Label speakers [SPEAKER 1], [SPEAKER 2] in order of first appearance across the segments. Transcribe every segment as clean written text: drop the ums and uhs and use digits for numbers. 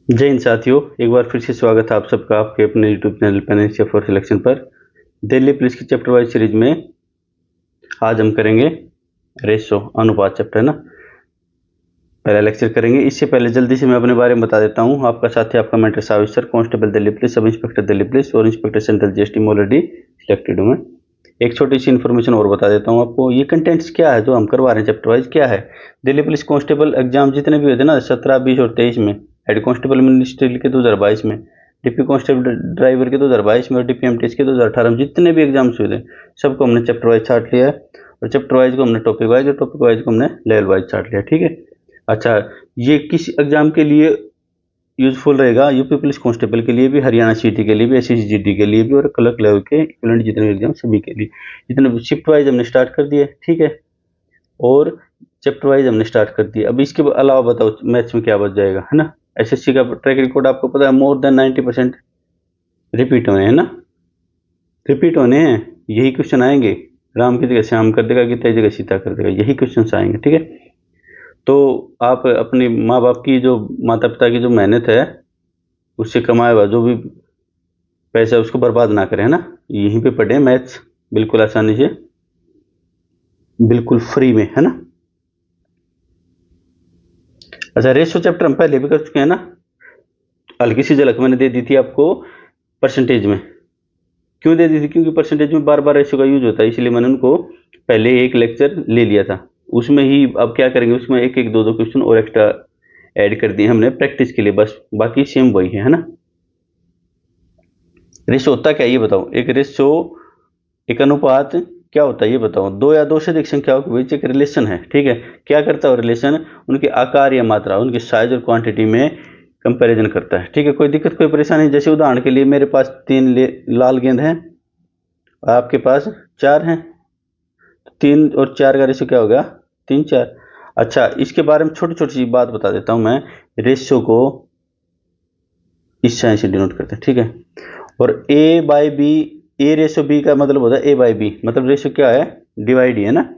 [SPEAKER 1] जय हिंद साथियों, एक बार फिर से स्वागत है आप सबका आपके अपने यूट्यूब चैनल पेनेंशिया फॉर सिलेक्शन पर। दिल्ली पुलिस की चैप्टर वाइज सीरीज में आज हम करेंगे रेशो अनुपात चैप्टर है ना। पहला लेक्चर करेंगे। इससे पहले जल्दी से मैं अपने बारे में बता देता हूँ। आपका साथी आपका mentor Savish sir, constable Delhi police, sub inspector Delhi police और इंस्पेक्टर सेंट्रल जीएसटी में ऑलरेडी सिलेक्टेड हूँ मैं। एक छोटी सी इन्फॉर्मेशन और बता देता हूँ आपको। ये कंटेंट्स क्या है जो हम करवा रहे हैं चैप्टर वाइज, क्या है। दिल्ली पुलिस कांस्टेबल एग्जाम जितने भी होते हैं ना, 17, 20 और 23 में, हेड कांस्टेबल मिनिस्ट्रियल के 2022 में, डीपी कांस्टेबल ड्राइवर के 2022 में और डीपीएमटीएस के 2018 में, जितने भी एग्जाम्स हुए थे सबको हमने चैप्टर वाइज छाट लिया है। और चैप्टर वाइज को हमने टॉपिक वाइज और टॉपिक वाइज को हमने लेवल वाइज छाट लिया, ठीक है। अच्छा, ये किस एग्जाम के लिए यूजफुल रहेगा? यूपी पुलिस कांस्टेबल के लिए भी, हरियाणा सीटी के लिए भी, एसएसजी के लिए भी और क्लर्क लेवल के इक्विवेलेंट जितने एग्जाम सभी के लिए। जितने शिफ्ट वाइज हमने स्टार्ट कर दिए, ठीक है, और चैप्टर वाइज हमने स्टार्ट कर दिया। अब इसके अलावा बताओ मैथ्स में क्या बच जाएगा, है ना। एसएससी का ट्रैक रिकॉर्ड आपको पता है, मोर देन 90% रिपीट होने हैं ना, रिपीट होने हैं। यही क्वेश्चन आएंगे, राम की जगह श्याम कर देगा, गीता की जगह सीता कर देगा, यही क्वेश्चन आएंगे, ठीक है। तो आप अपने माँ बाप की जो, माता पिता की जो मेहनत है, उससे कमाया हुआ जो भी पैसा उसको बर्बाद ना करें, है ना। यहीं पे पढ़े मैथ्स बिल्कुल आसानी से, बिल्कुल फ्री में, है ना। अच्छा, रेशो चैप्टर हम पहले भी कर चुके हैं ना। हल्की सी झलक मैंने दे दी थी आपको परसेंटेज में। क्यों दे दी थी? क्योंकि परसेंटेज में बार बार रेशो का यूज होता है, इसलिए मैंने उनको पहले एक लेक्चर ले लिया था। उसमें ही अब क्या करेंगे, उसमें एक एक दो दो क्वेश्चन और एक्स्ट्रा ऐड कर दिए हमने प्रैक्टिस के लिए, बस बाकी सेम वही है ना। रेशो होता क्या ये बताओ। एक रेशो, एक अनुपात क्या होता है ये बताओ। दो या दो से अधिक संख्याओं के बीच एक रिलेशन है, ठीक है। क्या करता है रिलेशन? उनके आकार या मात्रा, उनके साइज और क्वांटिटी में कंपैरिजन करता है, ठीक है। कोई दिक्कत कोई परेशानी? जैसे उदाहरण के लिए मेरे पास 3 लाल गेंद हैं और आपके पास 4 हैं, 3 और 4 का रेशो क्या होगा? 3, 4। अच्छा, इसके बारे में छोटी छोटी सी बात बता देता हूं मैं। रेशो को इस साइन से डिनोट करते हैं, ठीक है। और A by B, A ratio B का मतलब होता है ए बाई बी, मतलब रेशो क्या है? डिवाइड ही है ना।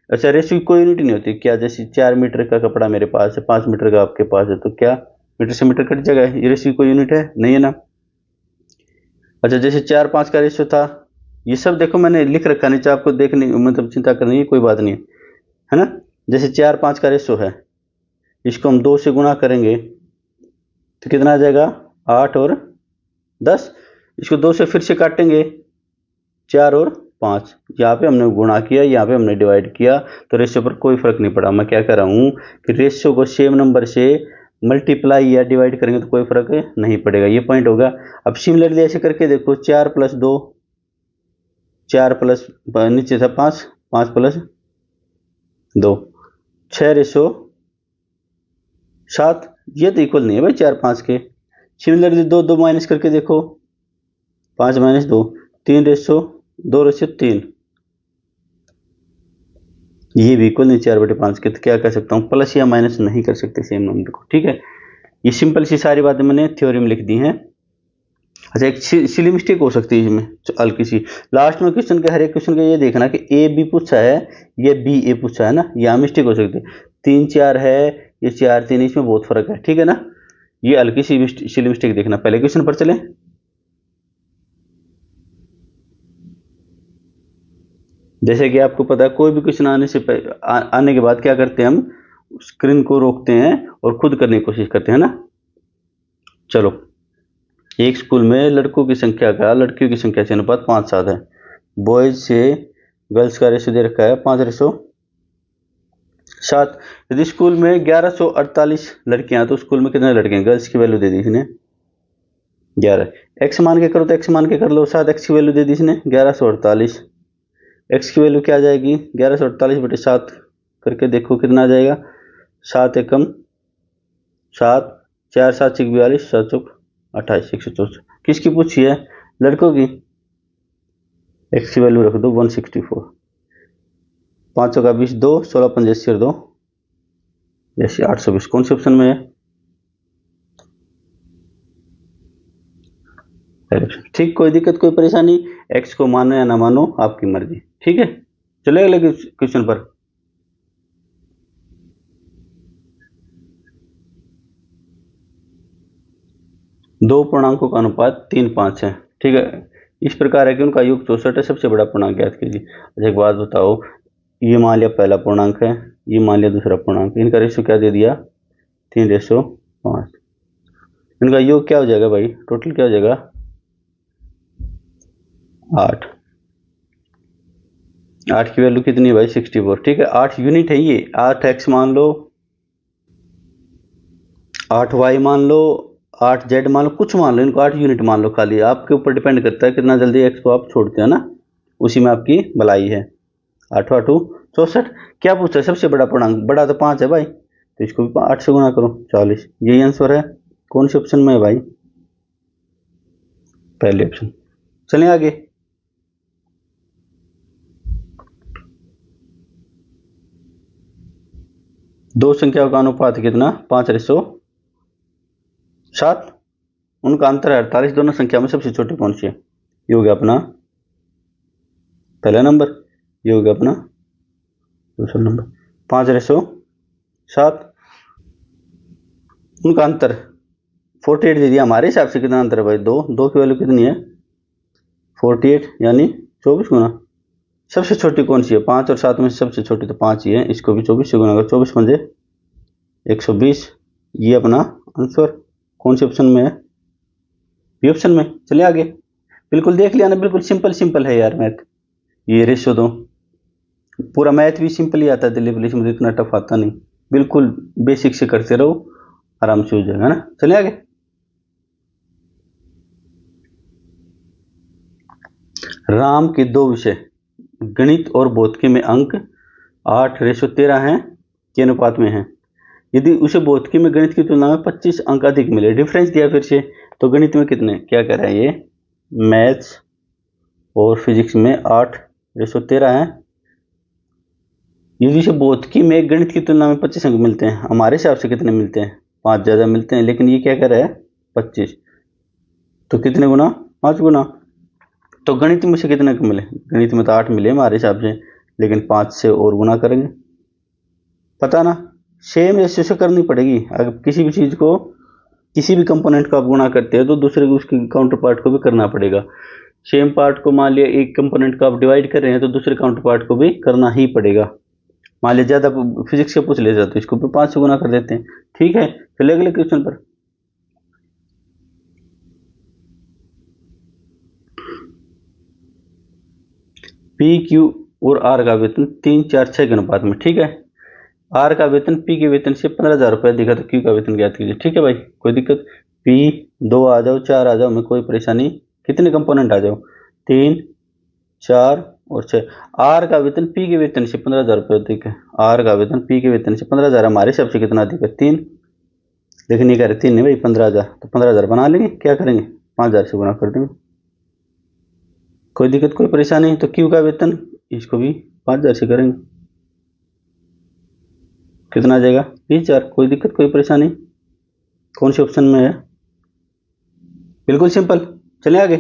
[SPEAKER 1] अच्छा, रेशो की कोई यूनिट नहीं होती क्या? जैसे 4 मीटर का कपड़ा मेरे पास है, 5 मीटर का आपके पास है, तो क्या मीटर से मीटर कट जाएगा? ये रेशो की कोई यूनिट है नहीं, है ना। अच्छा, जैसे 4, 5 का रेशो था, ये सब देखो मैंने लिख रखा, नीचे आपको देखने मतलब चिंता करने की कोई बात नहीं है ना। जैसे 4, 5 का रेशो है, इसको हम 2 से गुणा करेंगे तो कितना आ जाएगा? 8 और 10। इसको 2 से फिर से काटेंगे, 4 और 5। यहाँ पे हमने गुणा किया, यहाँ पे हमने डिवाइड किया, तो रेशियो पर कोई फर्क नहीं पड़ा। मैं क्या कर रहा हूँ कि रेशियो को सेम नंबर से मल्टीप्लाई या डिवाइड करेंगे तो कोई फर्क नहीं पड़ेगा, ये पॉइंट होगा। अब सिमिलरली ऐसे करके देखो, 4 प्लस 2, 4 प्लस नीचे था 5, 5 प्लस 2, 6 रेशो 7। ये तो इक्वल नहीं है भाई 4, 5 के। सिमिलरली 2, 2 माइनस करके देखो, 5 माइनस 2, 3 रेशो 2 रेशो 3, ये भी इक्वल नहीं 4/5 के। तो क्या कर सकता हूँ, प्लस या माइनस नहीं कर सकते सेम नंबर को, ठीक है। ये सिंपल सी सारी बातें मैंने थ्योरी में लिख दी हैं। अच्छा, एक सिली मिस्टेक हो सकती है इसमें हल्की सी। लास्ट में क्वेश्चन के, हर एक क्वेश्चन का ये देखना कि ए बी पूछा है या बी ए पूछा है ना, यहाँ मिस्टेक हो सकती है। 3, 4 है, ये 4, 3, इसमें बहुत फर्क है, ठीक है ना। ये हल्की सी सिली मिस्टेक देखना। पहले क्वेश्चन पर चले। जैसे कि आपको पता है, कोई भी क्वेश्चन आने से आने के बाद क्या करते हैं हम, स्क्रीन को रोकते हैं और खुद करने की कोशिश करते हैं ना। चलो, एक स्कूल में लड़कों की संख्या का लड़कियों की संख्या से अनुपात 5:7 है। बॉयज से गर्ल्स का रेशो दे रखा है 5:7। यदि स्कूल में 1148 लड़कियां तो स्कूल में कितने लड़के हैं? गर्ल्स की वैल्यू दे दी इसने 11। एक्स मान के करो तो एक्स मान के कर लो, 7 एक्स की वैल्यू दे दी इसने 1148। एक्स की वैल्यू क्या आ जाएगी? 1148/7 करके देखो कितना आ जाएगा। 7 एकम 7, 4 7 6 42, 7 चौक 28, 164। किसकी पूछी है? लड़कों की। एक्स की वैल्यू रख दो 164, 5 का 20, 2 16 85 और 2 जैसे 820। कौन से ऑप्शन में है? ठीक, कोई दिक्कत कोई परेशानी? एक्स को मानो या ना मानो आपकी मर्जी, ठीक है। चले अगले क्वेश्चन पर। दो पूर्णांकों का अनुपात 3:5 है, ठीक है। इस प्रकार है कि उनका योग 64 है, सबसे बड़ा पूर्णांक ज्ञात कीजिए। अच्छा एक बात बताओ, ये मान लिया पहला पूर्णांक है, ये मान लिया दूसरा पूर्णांक, इनका रेशो क्या दे दिया 3:5। इनका योग क्या हो जाएगा भाई, टोटल क्या हो जाएगा 8। 8 की वैल्यू कितनी है भाई 64, ठीक है। 8 यूनिट है ये, 8x मान लो, 8y मान लो, 8z मान लो, कुछ मान लो, इनको 8 यूनिट मान लो, खाली आपके ऊपर डिपेंड करता है कितना जल्दी x को आप छोड़ते हैं ना, उसी में आपकी भलाई है। 8 8 64। क्या पूछता है सबसे बड़ा पूर्णांक, बड़ा तो 5 है भाई, तो इसको भी 8 से गुना करो 40, यही आंसर है। कौन से ऑप्शन में है भाई, पहले ऑप्शन। चलें आगे। दो संख्याओं का अनुपात कितना 5:7। उनका अंतर है 48, दोनों संख्या में सबसे छोटी कौन सी है, ये हो गया अपना पहला नंबर, ये हो गया अपना दूसरा नंबर। 5:7, उनका अंतर 48 दे दिया, हमारे हिसाब से कितना अंतर है भाई, दो की वैल्यू कितनी है 48, यानी 24 गुना। सबसे छोटी कौन सी है, 5 और 7 में सबसे छोटी तो 5 ही है, इसको भी 24 से गुना करो, 24 पंजे 120, ये अपना आंसर। कौन से ऑप्शन में है, बी ऑप्शन में। चलिए आगे। बिल्कुल देख लिया ना, बिल्कुल सिंपल सिंपल है यार मैथ, ये रेशो दो, पूरा मैथ भी सिंपल ही आता है दिल्ली पुलिस में, इतना टफ आता नहीं, बिल्कुल बेसिक से करते रहो, आराम से हो जाएगा ना। चलिए आगे। राम के दो विषय गणित और भौतिकी में अंक 8:13 हैं के अनुपात में है। यदि उसे भौतिकी में गणित की तुलना में 25 अंक अधिक मिले, डिफरेंस दिया फिर से, तो गणित में कितने, क्या कह रहा है ये, मैथ्स और फिजिक्स में 8:13 है। यदि उसे भौतिकी में गणित की तुलना में 25 अंक मिलते हैं, हमारे हिसाब से कितने मिलते हैं, 5 ज़्यादा मिलते हैं, लेकिन ये क्या कह रहा है 25, तो कितने गुना 5 गुना। तो गणित में से कितने अंक मिले, गणित में तो 8 मिले हमारे हिसाब से, लेकिन 5 से और गुना करेंगे, पता ना, सेम रेशियो से करनी पड़ेगी। अगर किसी भी चीज़ को, किसी भी कंपोनेंट को आप गुणा करते हैं तो दूसरे को उसके काउंटर पार्ट को भी करना पड़ेगा। सेम पार्ट को मान लिया एक कंपोनेंट को आप डिवाइड कर रहे हैं तो दूसरे काउंटर पार्ट को भी करना ही पड़ेगा। मान लिया ज़्यादा फिजिक्स से पूछ लेते तो इसको भी 5 से गुना कर देते हैं, ठीक है। चलिए अगले क्वेश्चन पर। पी क्यू और आर का वेतन 3 4 6 के अनुपात में, ठीक है। आर का वेतन पी के वेतन से 15,000 रुपये दिखा, तो क्यू का वेतन ज्ञात कीजिए, ठीक है भाई, कोई दिक्कत। पी 2 आ जाओ, 4 आ जाओ, में कोई परेशानी, कितने कंपोनेंट आ जाओ 3 4 और 6। आर का वेतन पी के वेतन से 15,000 रुपये अधिक है, आर का वेतन पी के वेतन से 15,000, हमारे हिसाब से कितना अधिक है 3, लेकिन ये कह रहे 3 नहीं भाई 15,000, तो 15,000 बना लेंगे, क्या करेंगे 5,000 से गुना कर देंगे, कोई दिक्कत कोई परेशानी नहीं। तो क्यू का वेतन इसको भी 5,000 से करेंगे, कितना आ जाएगा 20,000, कोई दिक्कत कोई परेशानी। कौन से ऑप्शन में है, बिल्कुल सिंपल। चले आगे।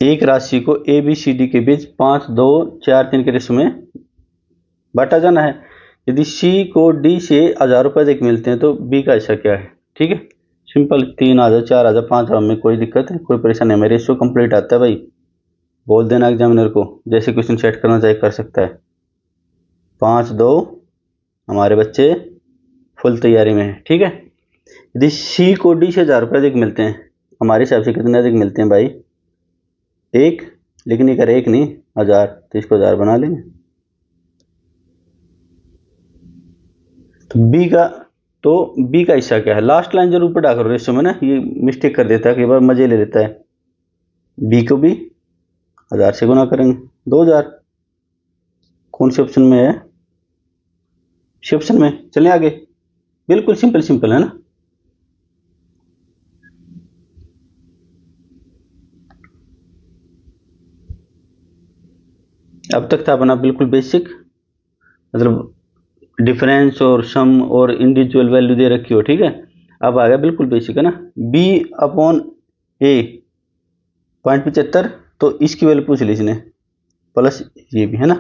[SPEAKER 1] एक राशि को ए बी सी डी के बीच 5 2 4 3 के रेशो में बांटा जाना है। यदि सी को डी से 1,000 रुपये अधिक मिलते हैं तो बी का हिस्सा क्या है, ठीक है। सिंपल, 3 आ जाए 4 आ जाए 5 आ, में कोई दिक्कत है कोई परेशानी है, रेशो कंप्लीट आता है भाई, बोल देना एग्जामिनर को, जैसे क्वेश्चन सेट करना चाहिए कर सकता है। 5 2, हमारे बच्चे फुल तैयारी में है, ठीक है। यदि सी को डी से 1,000 रुपये अधिक मिलते हैं, हमारे हिसाब से कितने अधिक मिलते हैं भाई 1, लेकिन ये कर 1 नहीं 1,000, तो इसको 1,000 बना लेंगे। तो बी का हिस्सा क्या है, लास्ट लाइन जरूर पढ़ा करो रेशो में ना, ये मिस्टेक कर देता है, कई बार मजे ले लेता है। बी को भी 1,000 से गुना करेंगे 2,000। कौन से ऑप्शन में है, सी ऑप्शन में। चलें आगे, बिल्कुल सिंपल सिंपल है ना। अब तक था अपना बिल्कुल बेसिक, मतलब डिफरेंस और सम और इंडिविजुअल वैल्यू दे रखी हो, ठीक है। अब आ गया बिल्कुल बेसिक है ना, बी अपॉन ए 0.75, तो इसकी वैल्यू पूछ ली इसने, प्लस ये भी है ना,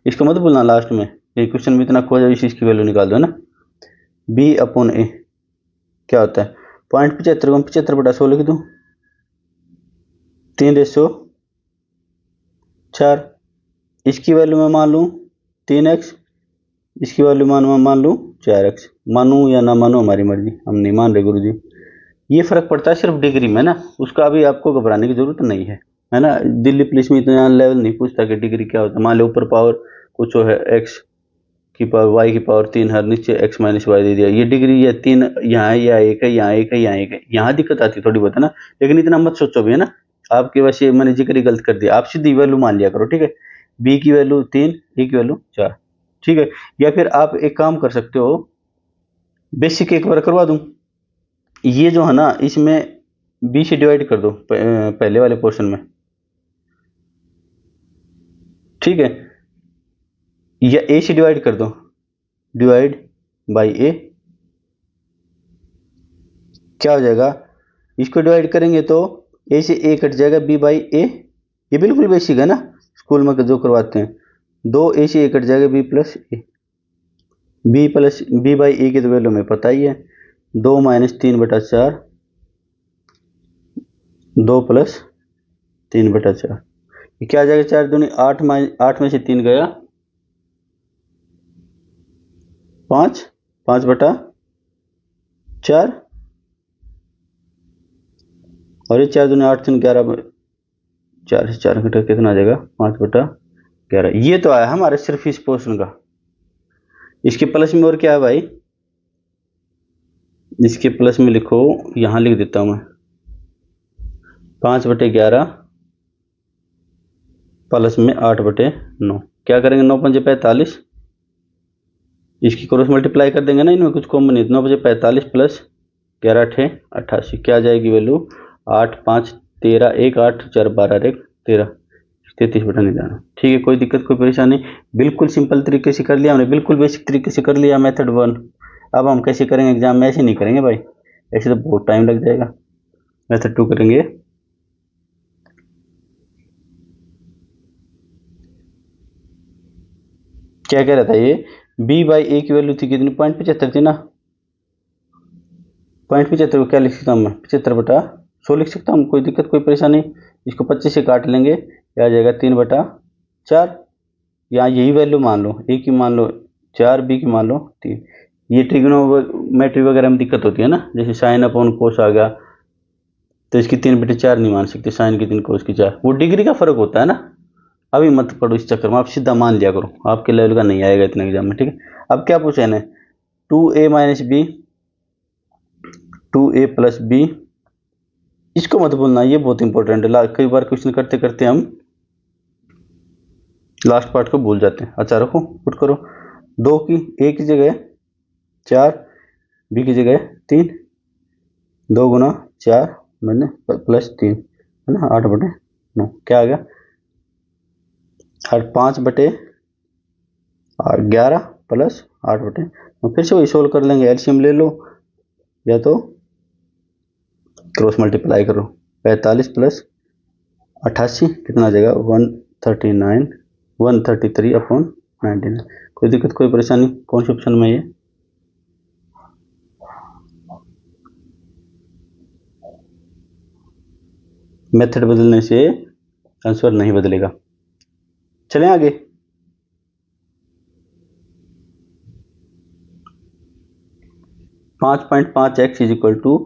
[SPEAKER 1] इसको मत भूलना लास्ट में, ये क्वेश्चन में इतना खो जाए इसकी वैल्यू निकाल दो ना। बी अपॉन ए क्या होता है, 0.75 को 75/100 लिख दूँ, 3/4। इसकी वैल्यू मैं मान लूँ 3x, इसकी वैल्यू मान लूँ 4x। मानूँ या ना मानूँ हमारी मर्जी, हम नहीं मान रहे गुरुजी। ये फर्क पड़ता है सिर्फ डिग्री में ना, उसका अभी आपको घबराने की जरूरत नहीं है ना। दिल्ली पुलिस में इतना लेवल नहीं पूछता कि डिग्री क्या होता है। मान लो ऊपर पावर कुछ है x की पावर y की पावर 3 है, नीचे x माइनस वाई दे दिया, ये डिग्री ये 3 यहाँ है या 1 है, यहाँ 1 है, यहाँ 1 है, यहाँ दिक्कत आती है थोड़ी बहुत है ना। लेकिन इतना मत सोचो भी है ना, आपके वैसे मैंने जिक्र ही गलत कर दिया, आप सीधी वैल्यू मान लिया करो, ठीक है। b की वैल्यू 3, a की वैल्यू 4, ठीक है। या फिर आप एक काम कर सकते हो, बेसिक एक बार करवा दूं, ये जो है ना इसमें b से डिवाइड कर दो पहले वाले पोर्शन में, ठीक है। या a से डिवाइड कर दो, डिवाइड बाई a, क्या हो जाएगा, इसको डिवाइड करेंगे तो a से a कट जाएगा, b बाई a, ये बिल्कुल बेसिक है ना, स्कूल में जो करवाते हैं। 2a से a कट जाएगा, b plus a, b by a की तो वैल्यू हमें पता ही है, 2 माइनस 3/4, 2 प्लस 3/4, ये क्या आ जाएगा, 4 दूनी 8 में से 3 गया 5, 5/4, और ये 4 दूनी 8 3 11, 4 से 4 घटा कितना आ जाएगा, 5/11। ये तो आया हमारे सिर्फ इस पोर्शन का। इसके प्लस में और क्या है भाई, इसके प्लस में लिखो, यहां लिख देता हूं मैं, 5/11 प्लस में 8/9, क्या करेंगे, 9 पंजे 45, इसकी क्रॉस मल्टीप्लाई कर देंगे ना, इनमें कुछ कॉमन नहीं, 9 पंजे 45 प्लस 11 8 88, क्या आ जाएगी वैल्यू, 8 5 13, 1 8 4 12 1 13, 33/99, ठीक है। कोई दिक्कत कोई परेशानी, बिल्कुल सिंपल तरीके से कर लिया हमने, बिल्कुल बेसिक तरीके से कर लिया मेथड 1। अब हम कैसे करेंगे एग्जाम में, ऐसे नहीं करेंगे भाई, ऐसे तो बहुत टाइम लग जाएगा। मेथड 2 करेंगे, क्या कह रहा था ये, b बाई a की वैल्यू थी कितनी, 0.75 थी ना, 0.75 को क्या लिख सकता हूँ मैं, 75/100 लिख सकता हूँ, कोई दिक्कत कोई परेशानी। इसको 25 से काट लेंगे, क्या आ जाएगा, 3/4, यहाँ यही वैल्यू मान लो, a की मान लो 4, b की मान लो 3। ये ट्रिग्नोमेट्री वगैरह में दिक्कत होती है ना, जैसे साइन अपॉन कोस आ गया, तो इसकी 3/4 नहीं मान सकते, साइन की 3 कोस की 4, वो डिग्री का फर्क होता है ना। अभी मत पढ़ो इस चक्कर में, आप सीधा मान लिया करो, आपके लेवल का नहीं आएगा इतना एग्जाम में, ठीक है। अब क्या पूछा है, 2a minus B, 2a plus B, इसको मत भूलना, ये बहुत इंपॉर्टेंट है, कई बार क्वेश्चन करते करते हम लास्ट पार्ट को भूल जाते हैं। अच्छा रखो, पुट करो, 2 की a की जगह 4, b की जगह 3, 2 गुना 4 मैंने प्लस 3 है ना, 8/9, क्या आ गया, 5/11 प्लस 8/9। फिर से वही सोल्व कर लेंगे, एलसीएम ले लो या तो क्रॉस मल्टीप्लाई करो, 45 प्लस 88 कितना आ जाएगा, 133/99। कोई दिक्कत कोई परेशानी, कौन से ऑप्शन में ये, मेथड बदलने से आंसर नहीं बदलेगा। चलें आगे, (5.5x is equal to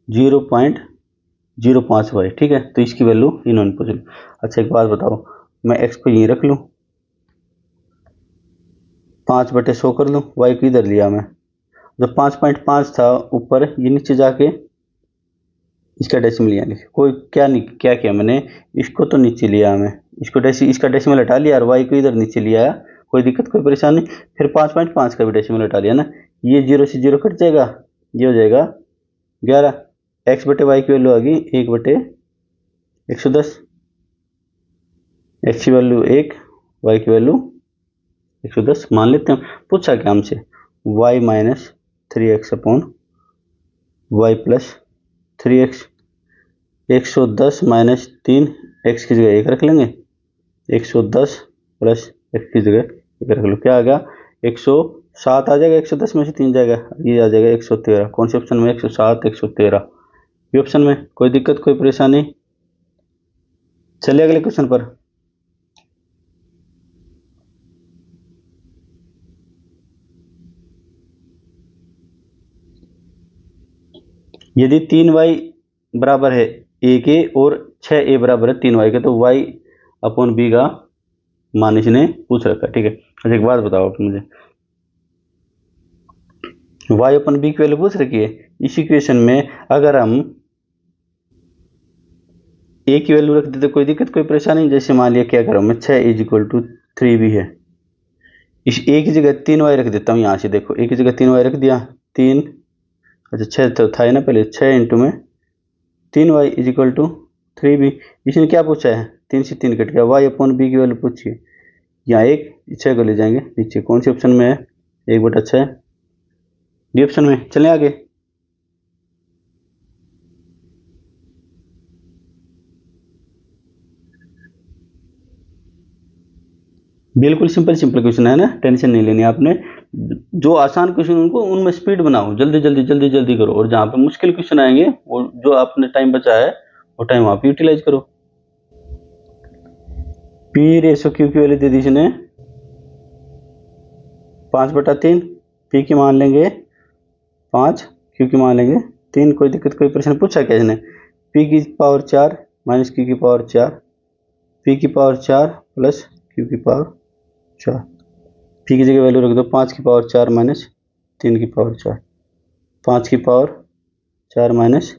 [SPEAKER 1] 0.05y), ठीक है। तो इसकी वैल्यू इन्होंने पूछ ली। अच्छा एक बात बताओ, मैं x को यहीं रख लूँ, 5/100 कर लूँ, y को इधर लिया मैं, जब 5.5 था ऊपर, ये नीचे जाके इसका डेसिमल लिया, कोई क्या नहीं क्या किया मैंने, इसको तो नीचे लिया मैं, इसका डेसिमल हटा लिया और y को इधर नीचे लिया, कोई दिक्कत कोई परेशानी। फिर 5.5 का भी डेसिमल हटा लिया ना, ये 0 से 0 कट जाएगा, ये हो जाएगा 11, x/y की वैल्यू आ गई 1/110, x की वैल्यू 1, y की वैल्यू 110 मान लेते हैं। पूछा क्या हमसे, y minus 3x upon y plus 3x, 110 minus 3, x की जगह 1 रख लेंगे, 110 प्लस एक की जगह एक रख लो, क्या आ गया 107 आ जाएगा, 110 में से 3 जाएगा, ये आ जाएगा 113। कौन से ऑप्शन में? 107 113 ये ऑप्शन में। कोई दिक्कत कोई परेशानी? चलिए अगले क्वेश्चन पर। यदि 3y बराबर है a के और 6a बराबर है 3y के, तो y अपॉन b का मान इसने पूछ रखा है, ठीक है। अच्छा एक बात बताओ आप मुझे, y अपन b की वैल्यू पूछ रखी है, इस इक्वेशन में अगर हम a की वैल्यू रख देते कोई दिक्कत कोई परेशानी? जैसे मान लिया क्या करो मैं 6 इज इक्वल टू 3b है, इस a की जगह 3y रख देता हूँ, यहाँ से देखो a की जगह 3y रख दिया, 3, अच्छा 6 तो था ही ना पहले, 6 इंटू में 3y is equal to 3b। इसने क्या पूछा है? 3 से 3 कट गया, y अपॉन b की वैल्यू पूछिए, यहाँ एक 6 को ले जाएंगे नीचे, कौन से ऑप्शन में है? 1/6 डी ऑप्शन में। चलें आगे। बिल्कुल सिंपल सिंपल क्वेश्चन है ना, टेंशन नहीं लेनी आपने। जो आसान क्वेश्चन उनको उनमें स्पीड बनाओ, जल्दी जल्दी जल्दी जल्दी करो, और जहाँ पे मुश्किल क्वेश्चन आएंगे वो जो आपने टाइम बचा है वो टाइम आप यूटिलाइज करो। पी रेशो क्यू की वैल्यू दे दी इसने 5/3, पी की मान लेंगे 5, क्यू की मान लेंगे 3। कोई दिक्कत कोई प्रश्न पूछा क्या इसने? पी की पावर 4 माइनस क्यू की पावर 4, पी की पावर 4 प्लस क्यू की पावर 4, पी की जगह वैल्यू रख दो 5 की पावर 4 माइनस 3 की पावर 4, 5 की पावर 4 माइनस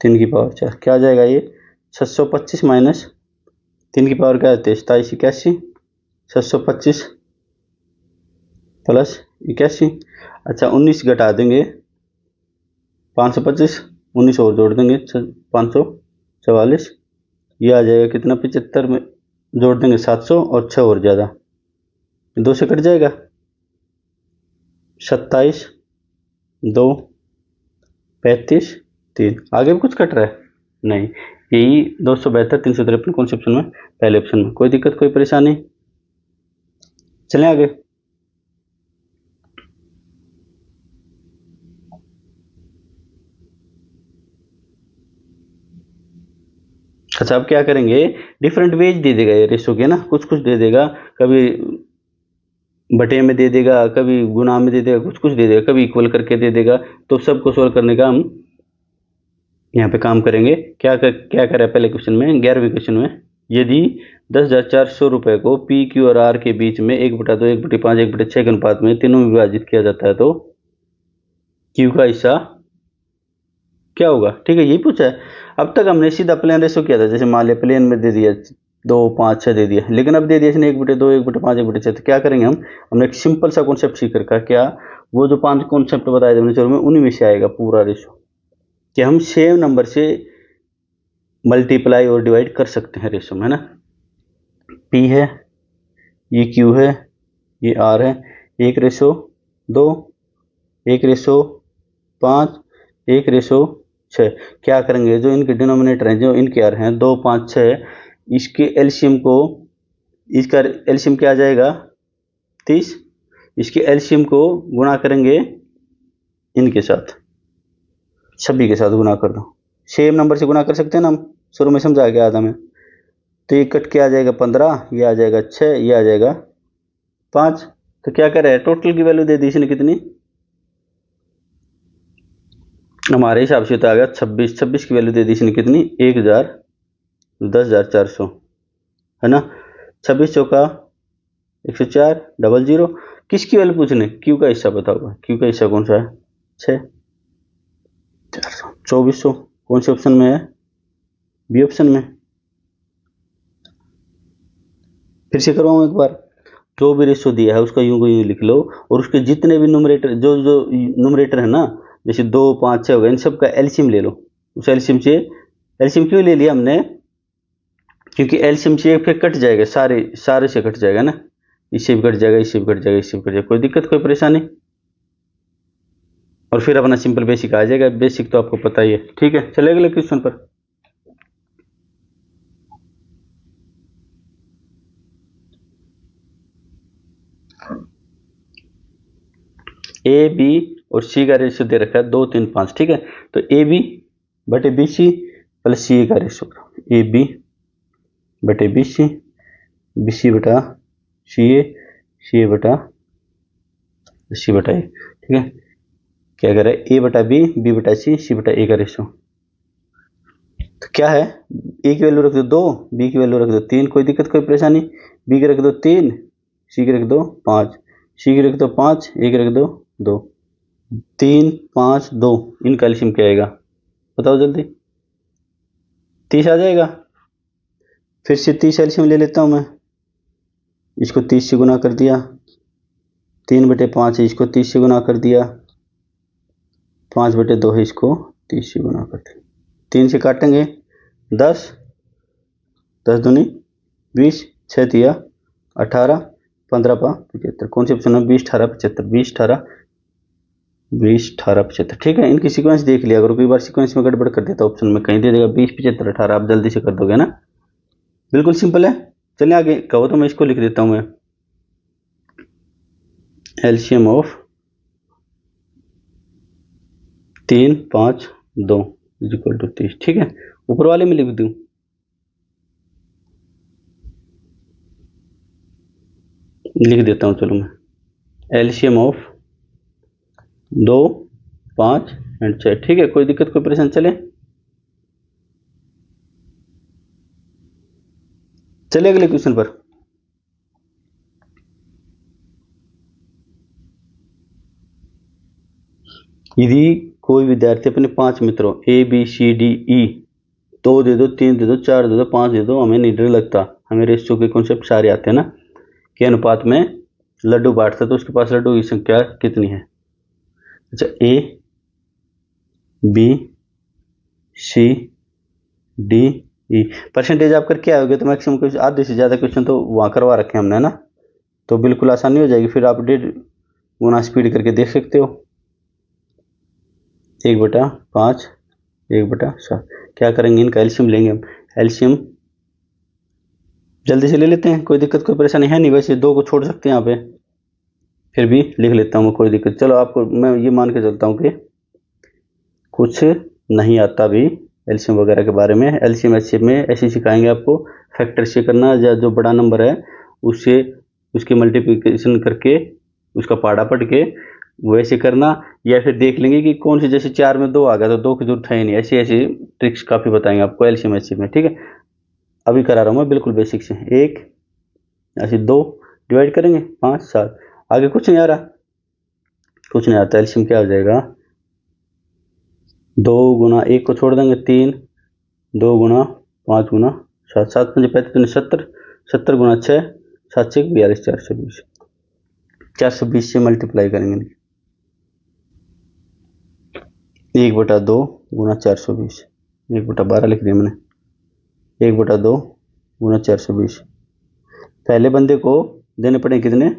[SPEAKER 1] 3 की पावर 4, क्या आ जाएगा ये? 725 माइनस 3 की पावर क्या है? 2781, 725 प्लस 81, अच्छा 19 घटा देंगे 525, 19 और जोड़ देंगे 544, ये आ जाएगा कितना? 75 में जोड़ देंगे 700 और 6 और ज़्यादा 2 से कट जाएगा, 27 2 35 3। आगे भी कुछ कट रहा है? नहीं, यही 272 353 कौन से ऑप्शन में? पहले ऑप्शन में। कोई दिक्कत कोई परेशानी? चलें आगे। अच्छा अब क्या करेंगे, डिफरेंट वेज दे देगा ये रेशो के ना, कुछ कुछ दे देगा, कभी बटे में दे देगा, कभी गुना में दे देगा, कुछ कुछ दे देगा, कभी इक्वल करके दे देगा। तो सबको सोल्व करने का हम यहाँ पे काम करेंगे। क्या करें पहले क्वेश्चन में, 11वें क्वेश्चन में, यदि 10,400 रुपये को पी क्यू और आर के बीच में 1/2 1/5 1/6 के अनुपात में तीनों में विभाजित किया जाता है तो क्यू का हिस्सा क्या होगा? ठीक है, यही पूछा है। अब तक हमने सीधा प्लेन रेशो किया था, जैसे मान लिया प्लेन में दे दिया 2 5 6 दे दिया, लेकिन अब दे दिया इसने 1/2 1/5 1/6, तो क्या करेंगे हमने एक सिंपल सा कॉन्सेप्ट सीख रखा, क्या वो जो 5 कॉन्सेप्ट बताए थे हमने शुरू में, उन्हीं में से आएगा पूरा रेशो, कि हम सेम नंबर से मल्टीप्लाई और डिवाइड कर सकते हैं रेशो में, है ना। पी है, ये क्यू है, ये आर है, 1/2, 1/5, 1/6। क्या करेंगे, जो इनके डिनोमिनेटर हैं, जो इनके आर हैं 2 5 6, इसके एलसीएम को, इसका एलसीएम क्या आ जाएगा? 30, इसके एलसीएम को गुणा करेंगे इनके साथ, सभी के साथ गुणा कर दो, सेम नंबर से गुणा कर सकते हैं ना हम, शुरू में समझा गया था मैं। तो ये कट के आ जाएगा 15, ये आ जाएगा 6, ये आ जाएगा 5। तो क्या कर रहा है, टोटल की वैल्यू दे दी इसने कितनी? हमारे हिसाब से तो आ गया 26, 26 की वैल्यू दे दी इसने कितनी? 1000 10,400, है ना। 26 चौका 104 00। किसकी वैल्यू पूछने? क्यू का हिस्सा बताओ, क्यू का हिस्सा कौन सा है? 6 2400, कौन से ऑप्शन में है? बी ऑप्शन में। फिर से करवाऊँ एक बार, जो भी रेशो दिया है उसका यूं को यूं लिख लो, और उसके जितने भी न्यूमरेटर, जो जो न्यूमरेटर है ना, जैसे 2 5 6 हो गए, इन सब का एलसीएम ले लो। उस एलसीएम से, एलसीएम क्यों ले लिया हमने? क्योंकि एलसीएम से फिर कट जाएगा, सारे सारे से कट जाएगा ना, इससे भी कट जाएगा, इससे भी कट जाएगा, इससे भी कट जाएगा, कोई दिक्कत कोई परेशानी? और फिर अपना सिंपल बेसिक आ जाएगा, बेसिक तो आपको पता ही है। ठीक है, चले अगले क्वेश्चन पर। ए बी और सी का रेशियो दे रखा है 2 3 5, ठीक है। तो ए बी बटे बी सी प्लस सी का रेशियो, ए बी बटे बी सी बटा सी ए बटा ए, ठीक है। क्या कह रहा है, ए बटा बी बटा सी बटा ए का रेशियो। तो क्या है, ए की वैल्यू रख दो 2, बी की वैल्यू रख दो 3, कोई दिक्कत कोई परेशानी। बी की रख दो 3, सी की रख दो 5, सी की रख दो 5, ए की रख दो 2। 3 5 2, इनका एलसीएम क्या आएगा बताओ जल्दी। 30 आ जाएगा। फिर से 30 एलसीएम ले लेता हूं मैं, इसको 30 से गुना कर दिया, 3 बटे 5 है, इसको 30 से गुना कर दिया, 5 बटे 2 है, इसको 30 से गुना कर दिया। 3 से काटेंगे 10, 10 दूनी 20, 6 दिया 18, 15 पा 75। कौन से ऑप्शन में 20 18 75, 20 18 75, ठीक है। इनकी सीक्वेंस देख लिया अगर कोई बार सीक्वेंस में गड़बड़ कर देता ऑप्शन में कहीं दे देगा 20 75 18, आप जल्दी से कर दोगे ना, बिल्कुल सिंपल है। चलिए आगे कहो तो मैं इसको लिख देता हूं मैं, एलसीएम ऑफ 3 5 2 इक्वल टू 30, ठीक है। ऊपर वाले में लिख दूं, लिख देता हूं चलो मैं, एलसीएम ऑफ 2 5 एंड 6, ठीक है। कोई दिक्कत कोई परेशानी, चले अगले क्वेश्चन पर। यदि कोई विद्यार्थी अपने 5 मित्रों ए बी सी डी ई 2 दे दो 3 दे दो 4 दे दो 5 दे दो, हमें नहीं डर लगता, हमें रेशियो के कॉन्सेप्ट सारे आते हैं ना, के अनुपात में लड्डू बांटता तो उसके पास लड्डू की संख्या कितनी है। अच्छा, A B C D E, percentage आप करके आओगे तो मैक्सिमम क्वेश्चन, आधे से ज़्यादा क्वेश्चन तो वहाँ करवा रखे हमने ना, तो बिल्कुल आसानी हो जाएगी। फिर आप 1.5 गुना स्पीड करके देख सकते हो। 1/5 1/7, क्या करेंगे, इनका एलसीएम लेंगे हम। एलसीएम जल्दी से ले लेते हैं, कोई दिक्कत कोई परेशानी है नहीं, वैसे 2 को छोड़ सकते हैं यहाँ पे, फिर भी लिख लेता हूँ मैं, कोई दिक्कत। चलो आपको मैं ये मान के चलता हूँ कि कुछ नहीं आता भी एलसीएम वगैरह के बारे में। एलसीएम एचसीएम में ऐसे सिखाएंगे आपको, फैक्टर से करना, या जो बड़ा नंबर है उससे उसके मल्टीप्लिकेशन करके उसका पाड़ा पढ़ के वैसे करना, या फिर देख लेंगे कि कौन से, जैसे 4 में 2 आ गया तो 2 की जरूरत है ही नहीं, ऐसी ऐसी ट्रिक्स काफ़ी बताएंगे आपको एलसीएम एचसीएम में, ठीक है। अभी करा रहा हूँ मैं बिल्कुल बेसिक से। 1 ऐसे 2 डिवाइड करेंगे 5 7, आगे कुछ नहीं आ रहा, कुछ नहीं आता। एलसीएम क्या हो जाएगा, 2 गुना 1 को छोड़ देंगे 3, 2 गुना 5 गुना 7, 7 5 35 70, 70 गुना 6 7 6 42 420, 420 से मल्टीप्लाई करेंगे, 1/2 गुना 420, 1/12 लिख दिया मैंने, 1/2 गुना 420। पहले बंदे को देने पड़े कितने,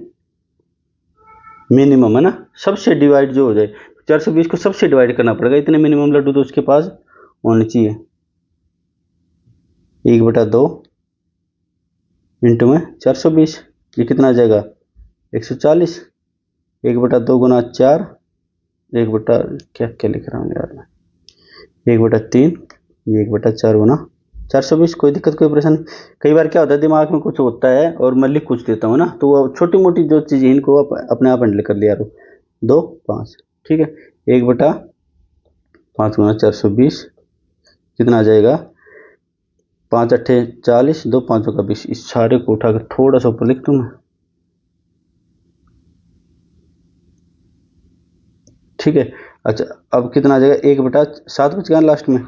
[SPEAKER 1] मिनिमम है ना, सबसे डिवाइड जो हो जाए, 420 को सबसे डिवाइड करना पड़ेगा, इतने मिनिमम लड्डू तो उसके पास होने चाहिए। 1/2 इंटू में 420, ये कितना आ जाएगा 140, 1/2 गुना 4, 1 बटा क्या क्या लिख रहा हूँ यार मैं, 1/3, ये 1/4 गुना 420। कोई दिक्कत कोई परेशानी। कई बार क्या होता है दिमाग में कुछ होता है और मैं लिख कुछ देता हूँ ना, तो वो छोटी मोटी जो चीज़ें इनको अपने आप हैंडल कर लिया। 2 5, ठीक है। 1/5 गुना 420 कितना आ जाएगा, 5 8 40, 2 5 का 20। इस सारे को उठाकर थोड़ा सा ऊपर लिख दूँ मैं, ठीक है। अच्छा, अब कितना आ जाएगा, 1/7 बच गया लास्ट में,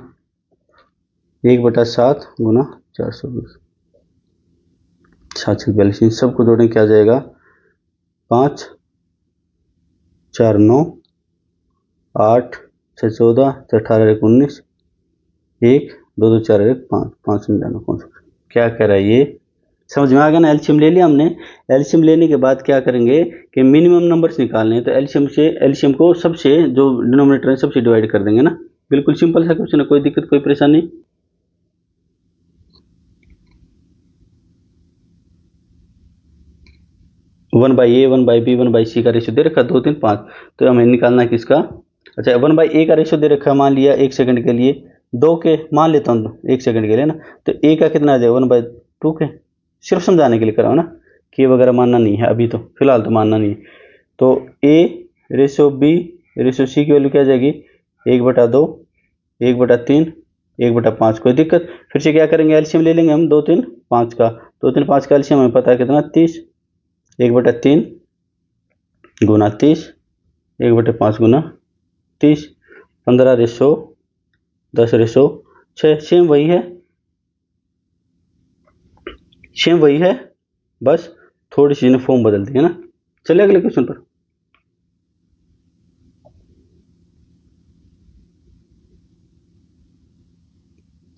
[SPEAKER 1] 1/7 गुना 420, 742, इन सबको जोड़ें क्या आ जाएगा, 5 4 9 8 6 14 18 1 19, 1 2 2 4 1 5 5 99 कौन सा, क्या कह रहा है ये, समझ में आ गया ना। एलसीएम ले लिया हमने। एलसीएम लेने के बाद क्या करेंगे कि मिनिमम नंबर्स निकालने हैं, तो एलसीएम को सबसे जो डिनोमिनेटर है सबसे डिवाइड कर देंगे ना, बिल्कुल सिंपल सा क्वेश्चन है, कोई दिक्कत कोई परेशानी। 1/a 1/b 1/c का रेशियो दे रखा 2 3 5। तो हमें निकालना है किसका, अच्छा 1/a का रेशियो दे रखा है, मान लिया 1 सेकंड के लिए, 2 के मान लेता हूँ 1 सेकंड के लिए ना, तो a का कितना आ जाएगा 1/2 के, सिर्फ समझाने के लिए कराओ ना, के वगैरह मानना नहीं है अभी, तो फिलहाल तो मानना नहीं है। तो a ratio b ratio c की वैल्यू क्या आ जाएगी 1/2 1/3 1/5। कोई दिक्कत, फिर से क्या करेंगे, एलसीएम ले लेंगे हम 2 3 5 का, 2 3 5 का एलसीएम हमें पता है कितना 30, 1/3 गुना 30 1/5 गुना 30, 15/10/6, सेम वही है, बस थोड़ी सी ने फॉर्म बदल दी है ना। चलिए अगले क्वेश्चन पर।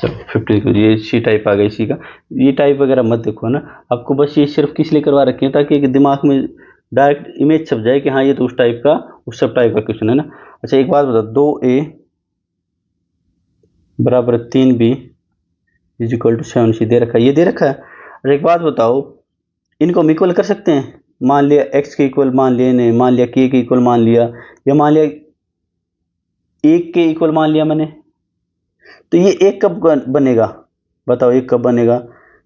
[SPEAKER 1] चलो 15 ये सी टाइप आ गई, सी का ये टाइप वगैरह मत देखो है ना, आपको बस ये सिर्फ किस लिए करवा रखी है, ताकि एक दिमाग में डायरेक्ट इमेज छप जाए कि हाँ ये तो उस टाइप का, उस सब टाइप का क्वेश्चन है ना। अच्छा एक बात बताओ, 2a बराबर 3b is equal to 7c दे रखा है, ये दे रखा है। अच्छा एक बात बताओ, इनको हम इक्वल कर सकते हैं, मान लिया x के इक्वल मान लिया, नहीं मान लिया k के इक्वल मान लिया, या मान लिया 1 के इक्वल मान लिया मैंने, तो ये एक कब बनेगा बताओ, एक कब बनेगा,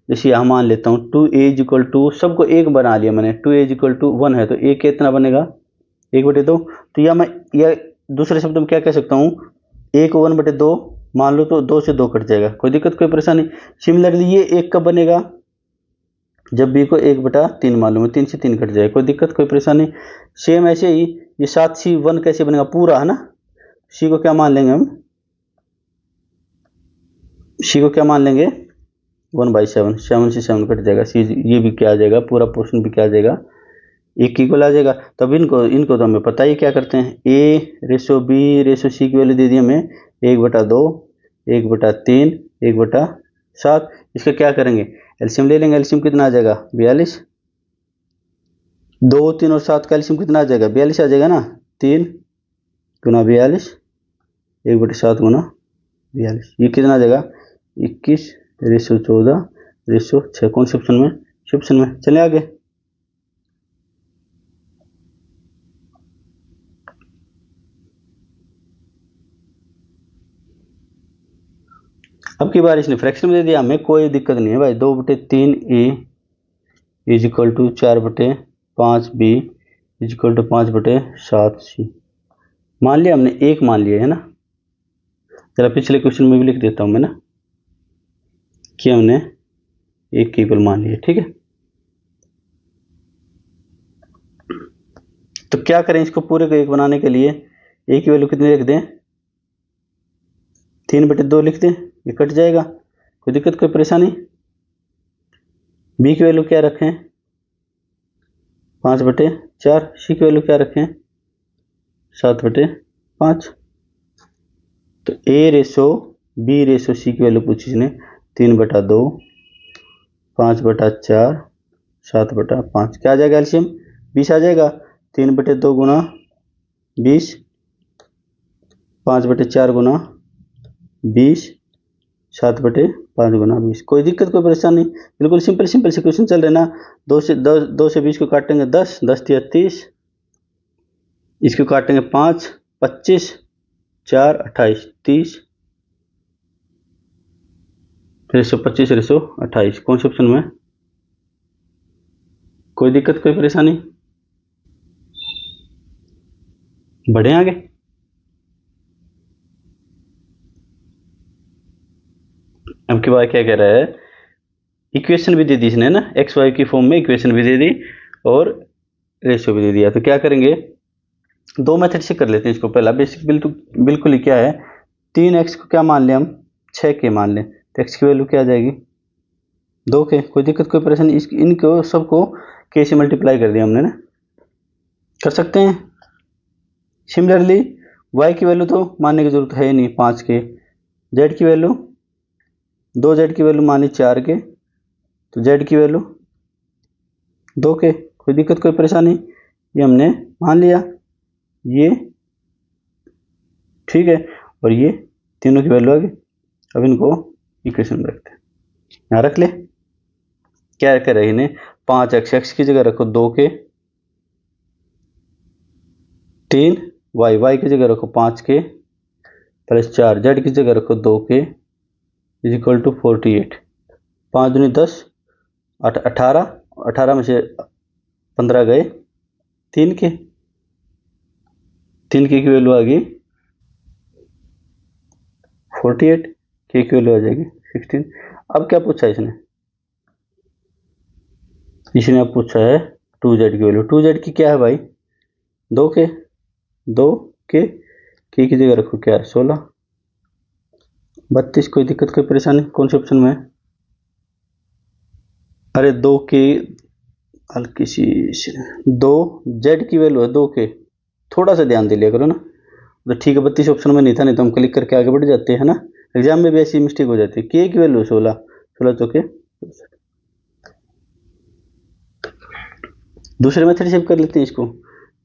[SPEAKER 1] जैसे यहाँ मान लेता हूँ 2a इज इक्वल टू, सबको एक बना लिया मैंने, 2a इज इक्वल टू 1 है, तो एक कितना बनेगा 1/2। तो या मैं, या दूसरे शब्द में क्या कह सकता हूँ, 1 को 1/2 मान लो तो 2 से 2 कट जाएगा, कोई दिक्कत कोई परेशानी। सिमिलरली ये एक कब बनेगा, जब b को 1/3 मालूम है, 3 से 3 कट जाएगा, कोई दिक्कत कोई परेशानी। सेम ऐसे ही ये 7c 1 कैसे बनेगा पूरा है ना, c को क्या मान लेंगे हम, c को क्या मान लेंगे 1/7, 7 से 7 कट जाएगा, c ये भी क्या आ जाएगा, पूरा पोर्शन भी क्या आ जाएगा, एक इक्वल आ जाएगा। तब इनको तो हमें पता ही क्या करते हैं, a ratio b ratio c की वैल्यू दे दी हमें 1/2 1/3 1/7। इसका क्या करेंगे, एलसीएम ले लेंगे, एलसीएम कितना आ जाएगा 42, 2 3 और 7 का एलसीएम कितना आ जाएगा 42 आ जाएगा ना, 3 गुना 42 1/7 गुना 42, ये कितना आ जाएगा 21 रेशो 14 रेशो 6। कौन से ऑप्शन में, सी ऑप्शन में। चले आगे। अब की बार इसने फ्रैक्शन में दे दिया हमें, कोई दिक्कत नहीं है भाई, 2/3 A is equal to 4/5 B is equal to 5/7 C, मान लिया हमने, एक मान लिया है ना। जरा पिछले क्वेश्चन में भी लिख देता हूं मैं ना, कि हमने एक के इक्वल मान लिया, ठीक है। तो क्या करें, इसको पूरे को एक बनाने के लिए ए की वैल्यू कितनी रख दें, 3/2 लिख दें, ये कट जाएगा, कोई दिक्कत कोई परेशानी। बी की वैल्यू क्या रखें 5/4, सी की वैल्यू क्या रखें 7/5। तो ए रेशो बी रेशो सी की वैल्यू पूछी इसने 3/2 5/4 7/5, क्या आ जाएगा एलसीएम 20 आ जाएगा। 3/2 गुना 20, 5/4 गुना 20, 7/5 गुना 20, कोई दिक्कत कोई परेशानी नहीं, बिल्कुल सिंपल सिंपल से क्वेश्चन चल रहे ना। 2 से 20 को काटेंगे 10, 10 × 30, इसको काटेंगे 5 25 4 28 30, रेशो 25 रेशो 28, कौन से ऑप्शन में, कोई दिक्कत कोई परेशानी। बढ़े आगे। अब की बात क्या कह रहा है, इक्वेशन भी दे दी इसने ना, एक्स वाई की फॉर्म में इक्वेशन भी दे दी और रेशियो भी दे दिया। तो क्या करेंगे, दो मेथड से कर लेते हैं इसको। पहला बेसिक बिल्कुल ही क्या है, 3x को क्या मान लें हम 6k मान लें, तो x की वैल्यू क्या आ जाएगी 2k, कोई दिक्कत कोई परेशानी। इनको सबको k से मल्टीप्लाई कर दिया हमने ना, कर सकते हैं। सिमिलरली y की वैल्यू तो मानने की जरूरत है नहीं 5k, z की वैल्यू 2z की वैल्यू मानी 4k, तो z की वैल्यू 2k, कोई दिक्कत कोई परेशानी। ये हमने मान लिया, ये ठीक है, और ये तीनों की वैल्यू आ गई। अब इनको इक्वेशन में रखते हैं, यहाँ रख ले। क्या कर रहे हैं इन्हें, 5x, x की जगह रखो 2k, 3 वाई, वाई की जगह रखो 5 के प्लस 4, जेड की जगह रखो 2 के इज इक्वल टू 48। 5 दूनी 10, 18, 18 में से 15 गए, 3 के, 3 की वैल्यू आ गई 48, के की वैल्यू आ जाएगी 16। अब क्या पूछा इसने, इसने अब पूछा है 2z की वैल्यू। 2z की क्या है भाई, 2 के, 2 के की जगह रखो क्या है 16, 32। कोई दिक्कत कोई परेशानी, कौन से ऑप्शन में है? अरे 2 के हल्की सी 2, जेड की वैल्यू है 2 के, थोड़ा सा ध्यान दे लिया करो ना। तो ठीक है, 32 ऑप्शन में नहीं था, नहीं तो हम क्लिक करके आगे बढ़ जाते हैं ना। एग्जाम में भी ऐसी मिस्टेक हो जाती है। के की वैल्यू 16, 16 चौके। दूसरे मेथड से कर लेते हैं इसको।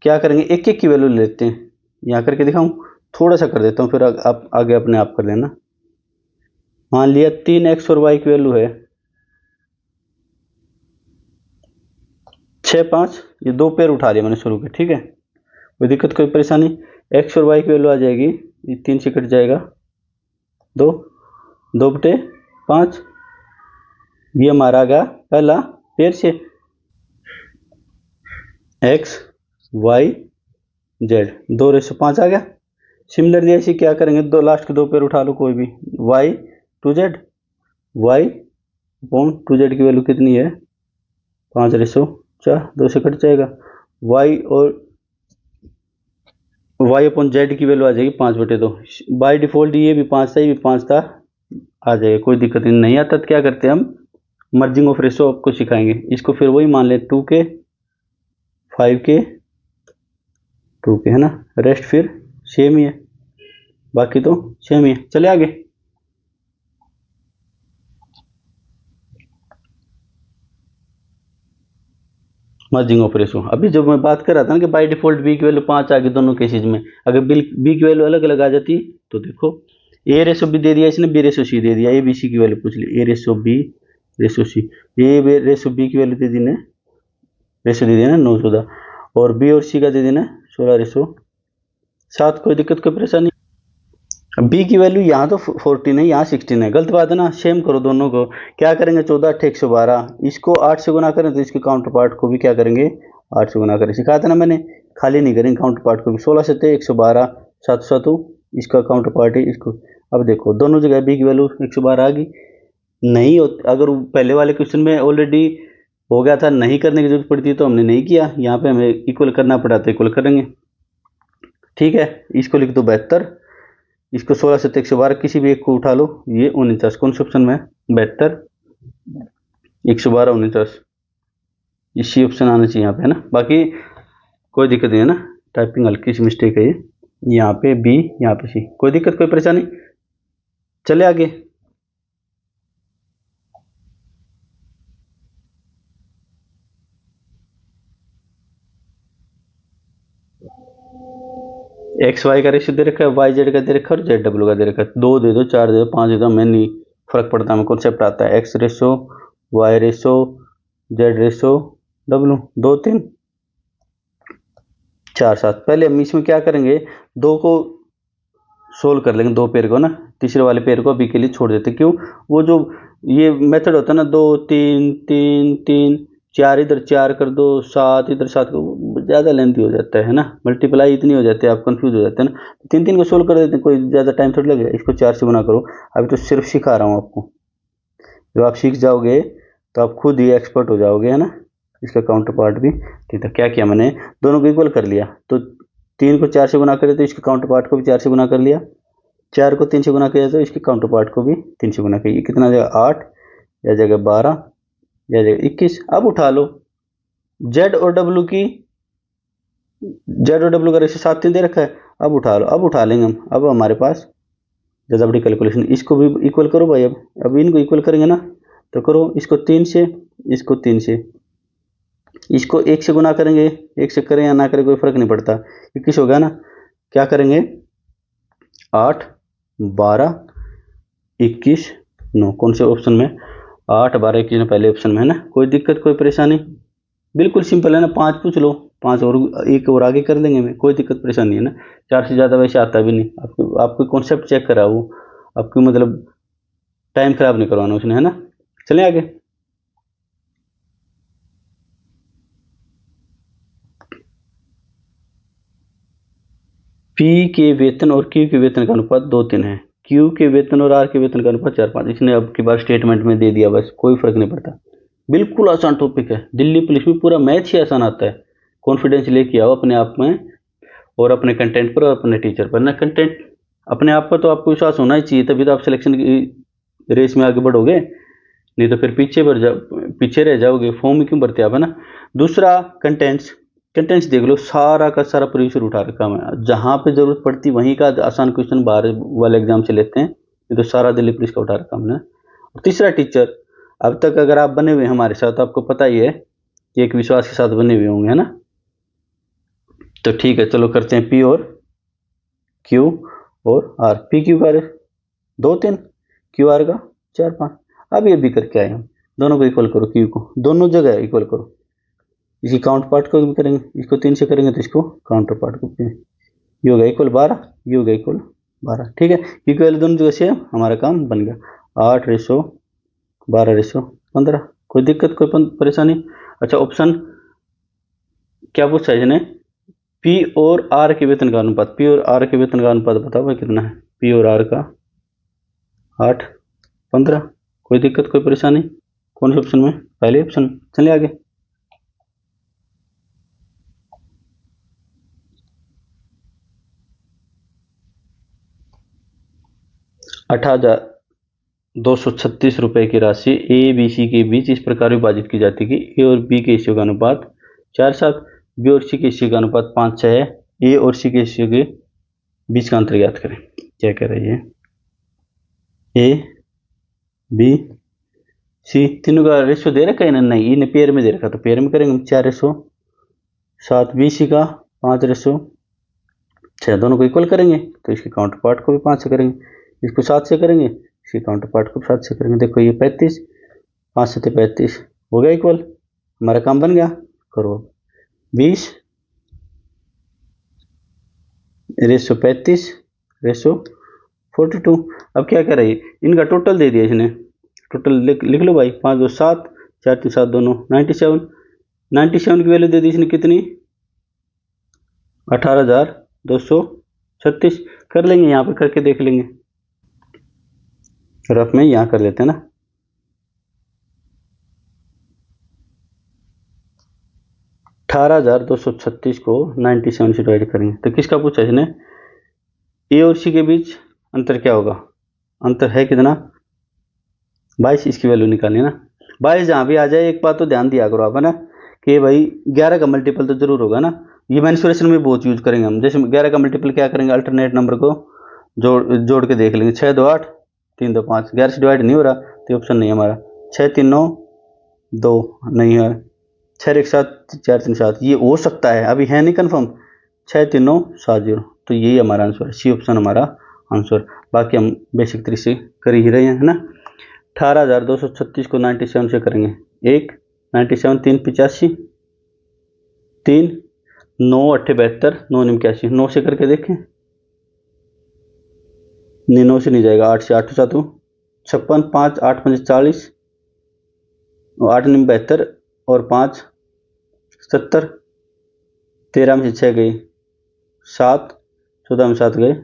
[SPEAKER 1] क्या करेंगे, एक एक की वैल्यू ले लेते हैं। यहाँ करके दिखाऊं, थोड़ा सा कर देता हूँ, फिर आप आगे अपने आप कर लेना। मान लिया 3x और y की वैल्यू है 6, 5, ये दो पेयर उठा लिया मैंने शुरू के, ठीक है, कोई दिक्कत कोई परेशानी। x और y की वैल्यू आ जाएगी, ये 3 से कट जाएगा 2, 2/5, ये हमारा आ गया पहला पेयर से x y z, 2:5 आ गया। सिमिलरली ऐसे क्या करेंगे, दो लास्ट के दो पेयर उठा लो कोई भी, y to z, y upon 2z की वैल्यू कितनी है 5:4, 2 से कट जाएगा। y और y अपॉन z की वैल्यू आ जाएगी 5/2। बाय डिफॉल्ट ये भी 5 था, ये भी 5 था, आ जाएगा, कोई दिक्कत नहीं आता तो क्या करते हैं हम, मर्जिंग ऑफ रेशो आपको सिखाएंगे। इसको फिर वही मान ले 2 के 5 के 2 के, है ना, रेस्ट फिर सेम ही है, बाकी तो सेम ही है। चले आगे, मर्जिंग ऑफ रेशो। अभी जब मैं बात कर रहा था ना कि बाय डिफॉल्ट बी की वैल्यू 5 आ गई दोनों केसेज में, अगर बी की वैल्यू अलग अलग आ जाती तो देखो, ए रेशो बी दे दिया इसने, बी रेशो सी दे दिया, ए बी सी की वैल्यू पूछ ली, ए रेशो बी रेशो सी, ए रेशो बी की वैल्यू दे दी ने, रेशो दे दी ना 9/14, और बी और सी का दे दी ना 16:7। कोई दिक्कत कोई परेशानी। बी की वैल्यू यहाँ तो 14 है, यहाँ 16 है, गलत बात है ना, सेम करो दोनों को। क्या करेंगे 14 8 112, इसको 8 से गुना करें तो इसके काउंटर पार्ट को भी क्या करेंगे 8 से गुना करें, सिखाया था ना मैंने, खाली नहीं करेंगे काउंटर पार्ट को भी। 16 7 112, 7 7 इसका काउंटर पार्ट है इसको। अब देखो दोनों जगह बी की वैल्यू 112 आ गई, नहीं अगर पहले वाले क्वेश्चन में ऑलरेडी हो गया था, नहीं करने की जरूरत पड़ती तो हमने नहीं किया, यहाँ पे हमें इक्वल करना पड़ा तो इक्वल करेंगे, ठीक है। इसको लिख दो 72, इसको 16 7 112, किसी भी एक को उठा लो, ये 49, कौन से ऑप्शन में 72 112 49, इसी ऑप्शन आना चाहिए यहाँ पे, है ना। बाकी कोई दिक्कत नहीं है ना, टाइपिंग हल्की सी मिस्टेक है ये, यहाँ पे बी यहाँ पे सी, कोई दिक्कत कोई परेशानी। चले आगे, एक्स वाई का रेशियो दे रखा है, वाई जेड का दे रखा है और जेड डब्ल्यू का दे रखा है। 2 दे दो, 4 दे दो, 5 दे दो, हमें नहीं फर्क पड़ता, हमें कॉन्सेप्ट आता है, X ratio Y ratio Z ratio W, 2 3 4 7। पहले हम इसमें क्या करेंगे, 2 को सोल्व कर लेंगे, 2 पेयर को ना, तीसरे वाले पेयर को अभी के लिए छोड़ देते, क्यों, वो जो ये मेथड होता है ना 2 3 3 3 4 इधर 4 कर दो, 7 इधर 7 को, ज़्यादा लेंथी हो जाता है ना, मल्टीप्लाई इतनी हो जाती है, आप कंफ्यूज हो जाते हैं ना। 3 3 को सोल्व कर देते हैं, कोई ज़्यादा टाइम थोड़ी लगेगा। इसको 4 से गुना करो, अभी तो सिर्फ सिखा रहा हूँ आपको, जब आप सीख जाओगे तो आप खुद ही एक्सपर्ट हो जाओगे, है ना। इसका काउंटर पार्ट भी ठीक है। क्या किया मैंने, दोनों को इक्वल कर लिया, तो 3 को 4 से गुना करें तो इसके काउंटर पार्ट को भी 4 से गुना कर लिया, 4 को 3 से गुना किया तो इसके काउंटर पार्ट को भी 3 से गुना किया, कितना आ जाएगा 8, या जाएगा 12, या जाएगा 21। अब उठा लो जेड और डब्ल्यू की, जेड और डब्ल्यू का रेशियो 7 3 दे रखा है, अब उठा लो, अब उठा लेंगे हम, अब हमारे पास ज़्यादा बड़ी कैलकुलेशन, इसको भी इक्वल करो भाई, अब इनको इक्वल करेंगे ना, तो करो इसको 3 से, इसको 3 से, इसको 1 से गुना करेंगे, 1 से करें या ना करें कोई फर्क नहीं पड़ता, 21 हो गया ना। क्या करेंगे 8 12 21 9, कौन से ऑप्शन में 8 12 21 पहले ऑप्शन में, है ना। कोई दिक्कत कोई परेशानी, बिल्कुल सिंपल है ना, 5 पूछ लो, 5 और एक और आगे कर लेंगे, में कोई दिक्कत परेशानी है ना। 4 से ज़्यादा वैसे आता भी नहीं, आपको कॉन्सेप्ट चेक करा वो, आपको मतलब टाइम खराब नहीं करवाना उसने, है ना। चलें आगे। पी के वेतन और क्यू के वेतन का अनुपात 2:3 है। क्यू के वेतन और आर के वेतन का अनुपात 4:5। इसने अब की बार स्टेटमेंट में दे दिया, बस कोई फर्क नहीं पड़ता। बिल्कुल आसान टॉपिक है, दिल्ली पुलिस में पूरा मैथ ही आसान आता है। कॉन्फिडेंस लेके आओ अपने आप में और अपने कंटेंट पर और अपने टीचर पर ना। कंटेंट अपने आप पर तो आपको विश्वास होना ही चाहिए, तभी तो आप सिलेक्शन की रेस में आगे बढ़ोगे, नहीं तो फिर पीछे रह जाओगे। फॉर्म में क्यों भरते आप, है ना। दूसरा कंटेंट्स देख लो, सारा का सारा प्रीवियस उठा रखा है, जहाँ पे जरूरत पड़ती वहीं का आसान क्वेश्चन बाहर वाले एग्जाम से लेते हैं, ये तो सारा दिल्ली पुलिस का उठा रखा हमने। और तीसरा टीचर, अब तक अगर आप बने हुए हमारे साथ तो आपको पता ही है कि एक विश्वास के साथ बने हुए होंगे, है ना। तो ठीक है, चलो करते हैं पी और क्यू और आर। पी क्यू का 2:3, क्यू आर का 4:5। अब ये भी करके आए हम, दोनों को इक्वल करो, क्यू को दोनों जगह इक्वल करो। इसकी काउंटर पार्ट को भी करेंगे, इसको 3 से करेंगे तो इसको काउंटर पार्ट को, ये होगा इक्वल 12, ये होगा इक्वल 12। ठीक है, क्यू की वैल्यू दोनों जगह से हमारा काम बन गया। 8:12:15। कोई दिक्कत, कोई परेशानी। अच्छा, ऑप्शन क्या पूछा है इसने, पी और आर के वेतन का अनुपात। पी और आर के वेतन का अनुपात बताओ भाई कितना है। पी और आर का 8:15। कोई दिक्कत, कोई परेशानी। कौन से ऑप्शन में, पहले ऑप्शन। चलिए आगे। 8,236 रुपए की राशि ए बी सी के बीच इस प्रकार विभाजित की जाती है कि ए और बी के हिस्सों का अनुपात 4:7, बी और सी के हिस्से का अनुपात 5:6 है। ए और सी के हिस्से के बीच का अंतर ज्ञात करें। क्या कह रही है, ए बी सी तीनों का रेशो दे रखा है ना, नहीं इन्हें पेयर में दे रखा, तो पेयर में करेंगे। 4:7, बी सी का 5:6, दोनों को इक्वल करेंगे तो इसके काउंटर पार्ट को भी 5 से करेंगे, इसको 7 से करेंगे, इसके काउंटर पार्ट को 7 से करेंगे। देखो ये 35, 5 से 35 हो गया इक्वल, हमारा काम बन गया। करो 20 रेशो 35 रेशो 42। अब क्या कर रही है, इनका टोटल दे दिया इसने, टोटल लिख लो भाई। 5 2 7, 4 3 7 दोनों 97 की वैल्यू दे दी इसने कितनी, 18,236। कर लेंगे, यहाँ पे करके देख लेंगे, रफ में यहाँ कर लेते हैं ना। 18,236 को 97 से डिवाइड करेंगे तो किसका पूछा इसने, ए और सी के बीच अंतर क्या होगा। अंतर है कितना, 22। इसकी वैल्यू निकालनी ना। 22 जहाँ भी आ जाए, एक बात तो ध्यान दिया करो आप, है ना, कि भाई 11 का मल्टीपल तो जरूर होगा ना। ये मेंसुरेशन में बहुत यूज करेंगे हम। जैसे 11 का मल्टीपल क्या करेंगे, अल्टरनेट नंबर को जोड़ के देख लेंगे। 6 2 8, 3 2 5, 11 से डिवाइड नहीं हो रहा तो ऑप्शन नहीं है हमारा। 6 3 9 2 नहीं है, 6 1 7 4 3 7, ये हो सकता है, अभी है नहीं कन्फर्म। 6 3 9 7 0, तो यही हमारा आंसर है, सी ऑप्शन हमारा आंसर। बाकी हम बेसिक तरीके से कर ही रहे हैं, है ना। 18,236 को 97 से करेंगे, 1 97 3 85, 3 9 8 72, 9 89, 9 से करके देखें, नहीं 9 से नहीं जाएगा। 8 से 8 7 56, 5 8 5 40, 8 9 72 और 5 70, 13 में से 6 गई 7, 14 में 7 गए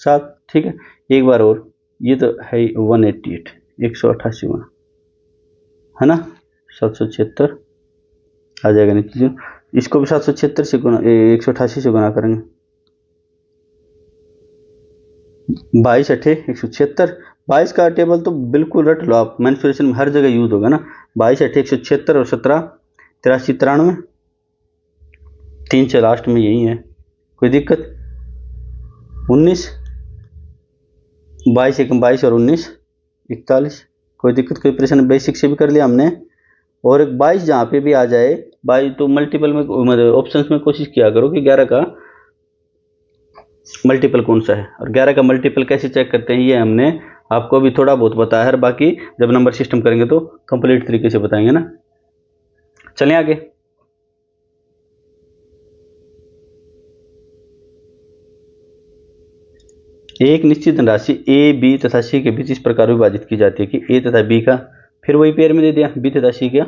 [SPEAKER 1] 7। ठीक है, एक बार और, ये तो है 188, 188 गुना, है ना, 776 आ जाएगा नीचे। इसको भी 776 से गुना 188 से गुना करेंगे, 22 8 176। 22 का टेबल तो बिल्कुल रट लो आप, मेंसुरेशन में हर जगह यूज होगा ना। 22 8 176 और 17 83 93, 3 से लास्ट में यही है, कोई दिक्कत। 19 22 1 22 और 19 41, कोई दिक्कत कोई परेशानी। बेसिक से भी कर लिया हमने। और एक 22 जहाँ पे भी आ जाए, 22 तो मल्टीपल में, मतलब ऑप्शंस में कोशिश किया करो कि 11 का मल्टीपल कौन सा है, और 11 का मल्टीपल कैसे चेक करते हैं ये हमने आपको अभी थोड़ा बहुत बताया है, बाकी जब नंबर सिस्टम करेंगे तो कंप्लीट तरीके से बताएंगे ना। चलें आगे। एक निश्चित धनराशि ए बी तथा सी के बीच इस प्रकार विभाजित की जाती है कि ए तथा बी का, फिर वही पेयर में दे दिया, बी तथा सी का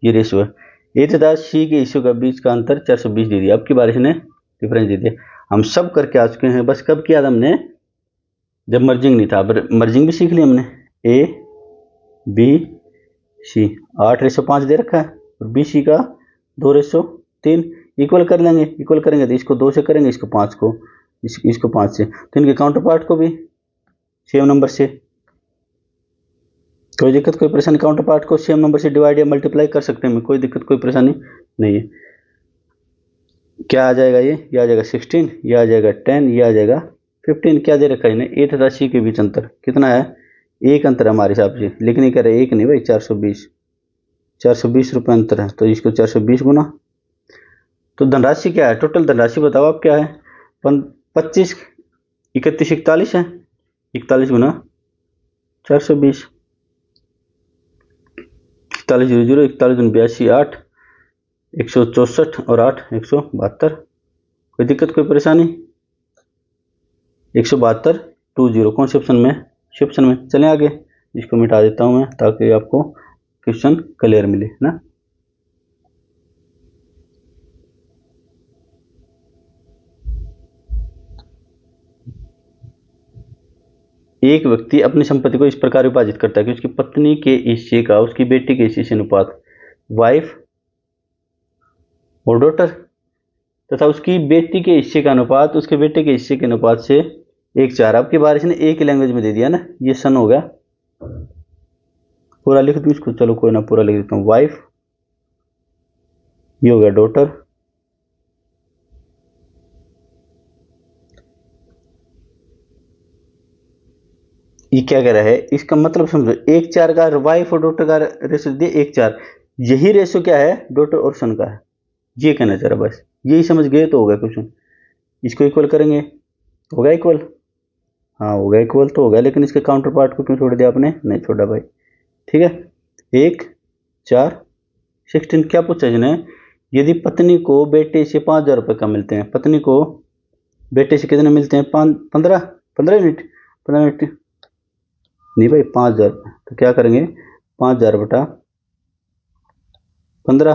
[SPEAKER 1] ये रेशो है, ए तथा सी के हिस्सों का बीच का अंतर 420 दे दिया। अब की बार इसने डिफरेंस दे दिया। हम सब करके आ चुके हैं, बस कब किया था हमने, जब मर्जिंग नहीं था। अब मर्जिंग भी सीख ली हमने। ए बी सी 8:5 दे रखा है और बी सी का 2:3 इक्वल कर लेंगे। इक्वल करेंगे तो इसको 2 से करेंगे, इसको 5 को, इसको 5 से, तो इनके काउंटर पार्ट को भी सेम नंबर से, कोई दिक्कत कोई परेशानी, काउंटर पार्ट को सेम नंबर से डिवाइड या मल्टीप्लाई कर सकते हैं, कोई दिक्कत कोई परेशानी नहीं है। क्या आ जाएगा, ये आ जाएगा 16, ये आ जाएगा 10, ये आ जाएगा 15। क्या दे रखा है इन्हें, ए तथा सी के बीच अंतर कितना है, एक अंतर है हमारे हिसाब से, लेकिन ये कह रहे हैं एक नहीं भाई, 420 रुपये अंतर है, तो इसको 420 गुना। तो धनराशि क्या है, टोटल धनराशि बताओ आप क्या है, 25 31 41 है, 41 गुना 420, 41 0 0 41 82 8 164 और 8 172। कोई दिक्कत कोई परेशानी, 172 20 कौन से ऑप्शन में, सी ऑप्शन में। चलें आगे, इसको मिटा देता हूं मैं ताकि आपको क्वेश्चन क्लियर मिले ना। एक व्यक्ति अपनी संपत्ति को इस प्रकार विभाजित करता है कि उसकी पत्नी के हिस्से का उसकी बेटी के हिस्से से अनुपात वाइफ और डॉटर तथा उसकी बेटी के हिस्से का अनुपात उसके बेटे के हिस्से के अनुपात से 1:4। अब की बार इसने एक ही लैंग्वेज में दे दिया ना, ये सन हो गया। पूरा लिख दूं इसको, चलो कोई ना, पूरा लिख देता हूँ। वाइफ, ये हो गया डॉटर, ये क्या कह रहा है, इसका मतलब समझो, 1:4 का वाइफ और डॉटर का रेशो दिए 1:4, यही रेशो क्या है डॉटर और सन का है, ये कहना चाह रहा, बस यही समझ गए तो हो गया क्वेश्चन। इसको इक्वल करेंगे, हो गया इक्वल, हाँ हो गया इक्वल तो हो गया, लेकिन इसके काउंटर पार्ट को क्यों छोड़ दिया आपने, नहीं छोड़ा भाई, ठीक है। 1:4 16 क्या पूछा इसने, यदि पत्नी को बेटे से 5,000 रुपये का मिलते हैं, पत्नी को बेटे से कितने मिलते हैं, 15 यूनिट, 15 यूनिट नहीं भाई 5,000 रुपये, तो क्या करेंगे 5,000 बटा 15,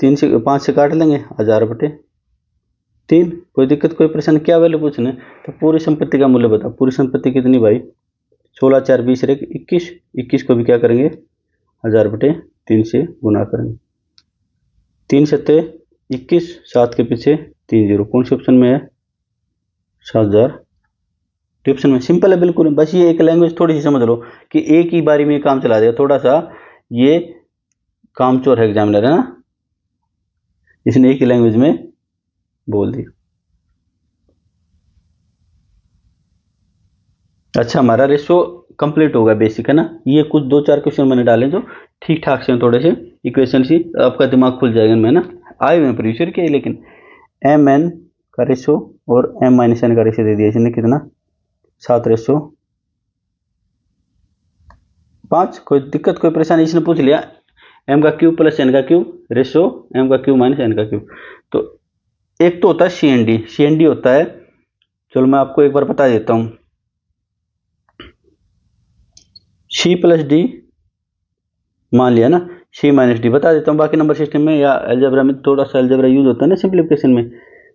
[SPEAKER 1] 3 से 5 से काट लेंगे, 1,000 बटे 3। कोई दिक्कत कोई परेशानी, क्या वैल्यू पूछने, तो पूरी संपत्ति का मूल्य बताओ। पूरी संपत्ति कितनी भाई, 16 4 20 21, 21 को भी क्या करेंगे 1,000 बटे 3 से गुना करेंगे, 3 7 21, 7 के पीछे 3 0, कौन से ऑप्शन में है, 7,000 ऑप्शन में। सिंपल है बिल्कुल, बस ये एक लैंग्वेज थोड़ी सी समझ लो कि एक ही बारी में काम चला देगा, थोड़ा सा ये कामचोर है एग्जामिनर है ना, इसने एक ही लैंग्वेज में बोल दिया। अच्छा, हमारा रेशो कंप्लीट होगा बेसिक है ना, ये कुछ 2-4 क्वेश्चन मैंने डाले जो ठीक ठाक से थोड़े से इक्वेशन सी, आपका दिमाग खुल जाएगा इनमें ना, आए हुए हैं प्रीवियस के, लेकिन एम एन का रेशो और एम माइनस एन का रेशो दे दिया इसने कितना, 7:5। कोई दिक्कत कोई परेशानी, इसने पूछ लिया एम का क्यूब प्लस एन का क्यूब रेशो एम का क्यूब माइनस एन का क्यूब। तो एक तो होता है सी एन डी होता है, चलो मैं आपको एक बार बता देता हूं, सी प्लस डी मान लिया ना, सी माइनस डी बता देता हूँ। बाकी नंबर सिस्टम में या अलजेब्रा में थोड़ा सा अलजेब्रा यूज होता है ना सिंप्लीफिकेशन में,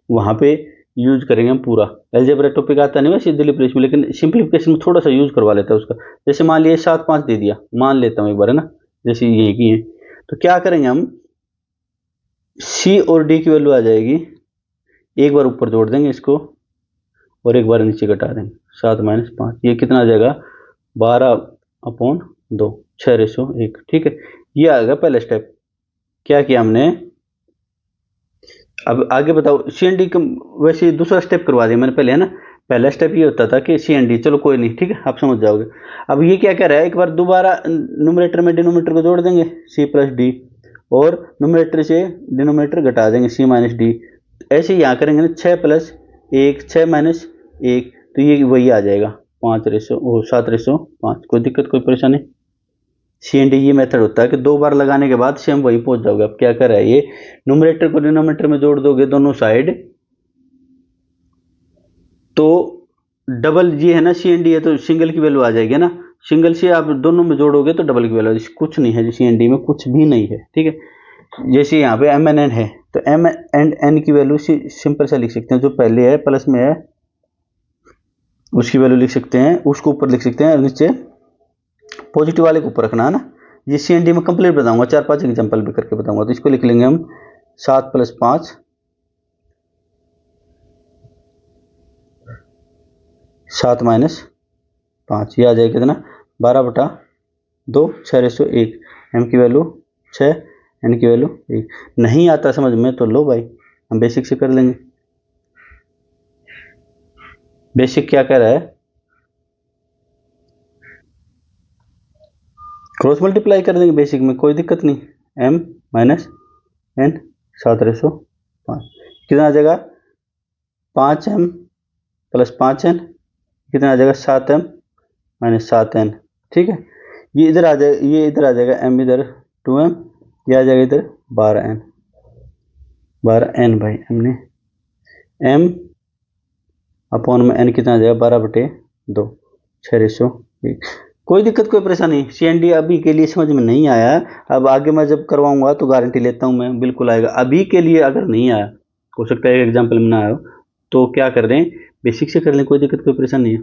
[SPEAKER 1] वहाँ पे यूज करेंगे हम पूरा। अलजेब्रा टॉपिक आता नहीं वैसे दिल्ली पुलिस में, लेकिन सिंप्लीफिकेशन में थोड़ा सा यूज करवा लेता है उसका। जैसे मान लिया 7-5 दे दिया, मान लेता हूँ एक बार है ना, जैसे ये की है, तो क्या करेंगे हम, सी और डी की वैल्यू आ जाएगी, एक बार ऊपर जोड़ देंगे इसको और एक बार नीचे घटा देंगे, 7 - 5, ये कितना आ जाएगा 12/2, 6:1, ठीक है। ये आ गया पहला स्टेप। क्या किया हमने, अब आगे बताओ सी एन डी वैसे दूसरा स्टेप करवा दिया मैंने पहले है ना। पहला स्टेप ये होता था कि सी एन डी, चलो कोई नहीं, ठीक है आप समझ जाओगे। अब ये क्या कह रहा है, एक बार दोबारा न्यूमरेटर में डिनोमिनेटर को जोड़ देंगे सी प्लस डी, और न्यूमरेटर से डिनोमिनेटर घटा देंगे सी माइनस डी। ऐसे ही यहाँ करेंगे ना, 6+1 6-1, तो ये वही आ जाएगा 7:5। कोई दिक्कत कोई परेशानी, सी एन डी ये मेथड होता है कि 2 बार लगाने के बाद सेम वही पहुंच जाओगे। अब क्या कर रहा है ये, न्यूमरेटर को डिनोमिनेटर में जोड़ दोगे दोनों साइड, तो डबल ये है ना, सी एन डी है तो सिंगल की वैल्यू आ जाएगी ना, सिंगल से आप दोनों में जोड़ोगे तो डबल की वैल्यू, कुछ नहीं है सी एन डी में, कुछ भी नहीं है, ठीक है। जैसे यहाँ पे एम एन एन है तो एम एंड एन की वैल्यू सिंपल से लिख सकते हैं, जो पहले है प्लस में है उसकी वैल्यू लिख सकते हैं, उसको ऊपर लिख सकते हैं, नीचे पॉजिटिव वाले को ऊपर रखना है ना। ये सी एन डी में कंप्लीट बताऊंगा, 4-5 एग्जाम्पल भी करके बताऊंगा। तो इसको लिख लेंगे हम 7 + 5 7 - 5, ये आ जाएगा कितना 12/2 6/1। एम की वैल्यू 6, एन की वैल्यू 1। नहीं आता समझ में तो लो भाई, हम बेसिक से कर लेंगे। बेसिक क्या कह रहा है, क्रॉस मल्टीप्लाई कर देंगे बेसिक में, कोई दिक्कत नहीं। m - n 7/5 कितना आ जाएगा 5m + 5n, कितना आ जाएगा 7m - 7n, ठीक है। ये इधर आ जाएगा, ये इधर आ जाएगा m, इधर 2m, ये आ जाएगा इधर 12n। 12n भाई, हमने m अपॉन में n कितना आ जाएगा 12/2 6/1। कोई दिक्कत कोई परेशानी, सी एन डी अभी के लिए समझ में नहीं आया, अब आगे मैं जब करवाऊंगा तो गारंटी लेता हूं मैं, बिल्कुल आएगा। अभी के लिए अगर नहीं आया, हो सकता है एग्जाम्पल में ना आया हो, तो क्या कर दें, बेसिक से कर लें, कोई दिक्कत कोई परेशानी नहीं है।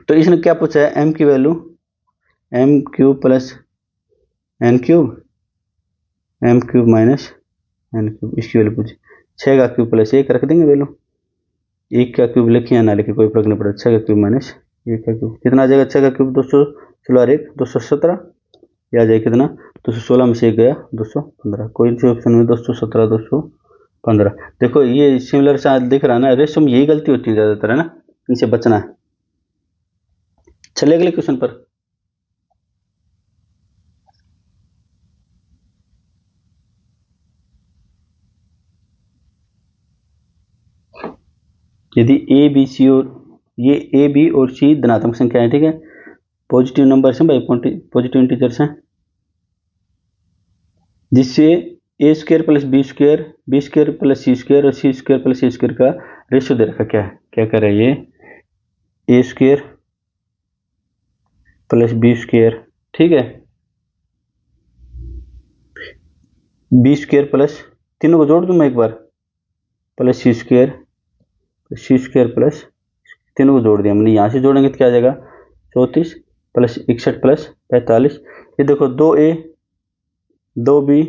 [SPEAKER 1] तो इसने क्या पूछा है, m की value m³ + n³ m³ - n³, इसकी वैल्यू पूछी। 6 का क्यूब + 1 रख देंगे वैल्यू, 1 का क्यूब लिखे या ना लिखे कोई फर्क नहीं पड़ता। 6 का क्यूब - 1 का क्यूब कितना आ जाएगा, 6 का क्यूब 216 217, यह आ जाएगा कितना 216 में से 1 गया 215, कोई से ऑप्शन में 217 215। देखो ये सिमिलर सा दिख रहा है ना, रेशो में यही गलती होती है ज़्यादातर, है ना, इनसे बचना है। चलिए अगले क्वेश्चन पर। यदि ए बी सी और ये ए बी और सी धनात्मक संख्या है, ठीक है, पॉजिटिव नंबर्स हैं भाई, पॉजिटिव इंटीजर्स हैं, जिससे a² + b² b² + c² और c² + a² का रेशियो दे रखा, क्या है, क्या कर रहा है ये, a² + b², ठीक है, b² प्लस, तीनों को जोड़ दूं मैं एक बार, प्लस c² + तीनों को जोड़ दिया हमने, यहाँ से जोड़ेंगे तो क्या आ जाएगा 34 + 61 + 45। ये देखो 2a 2b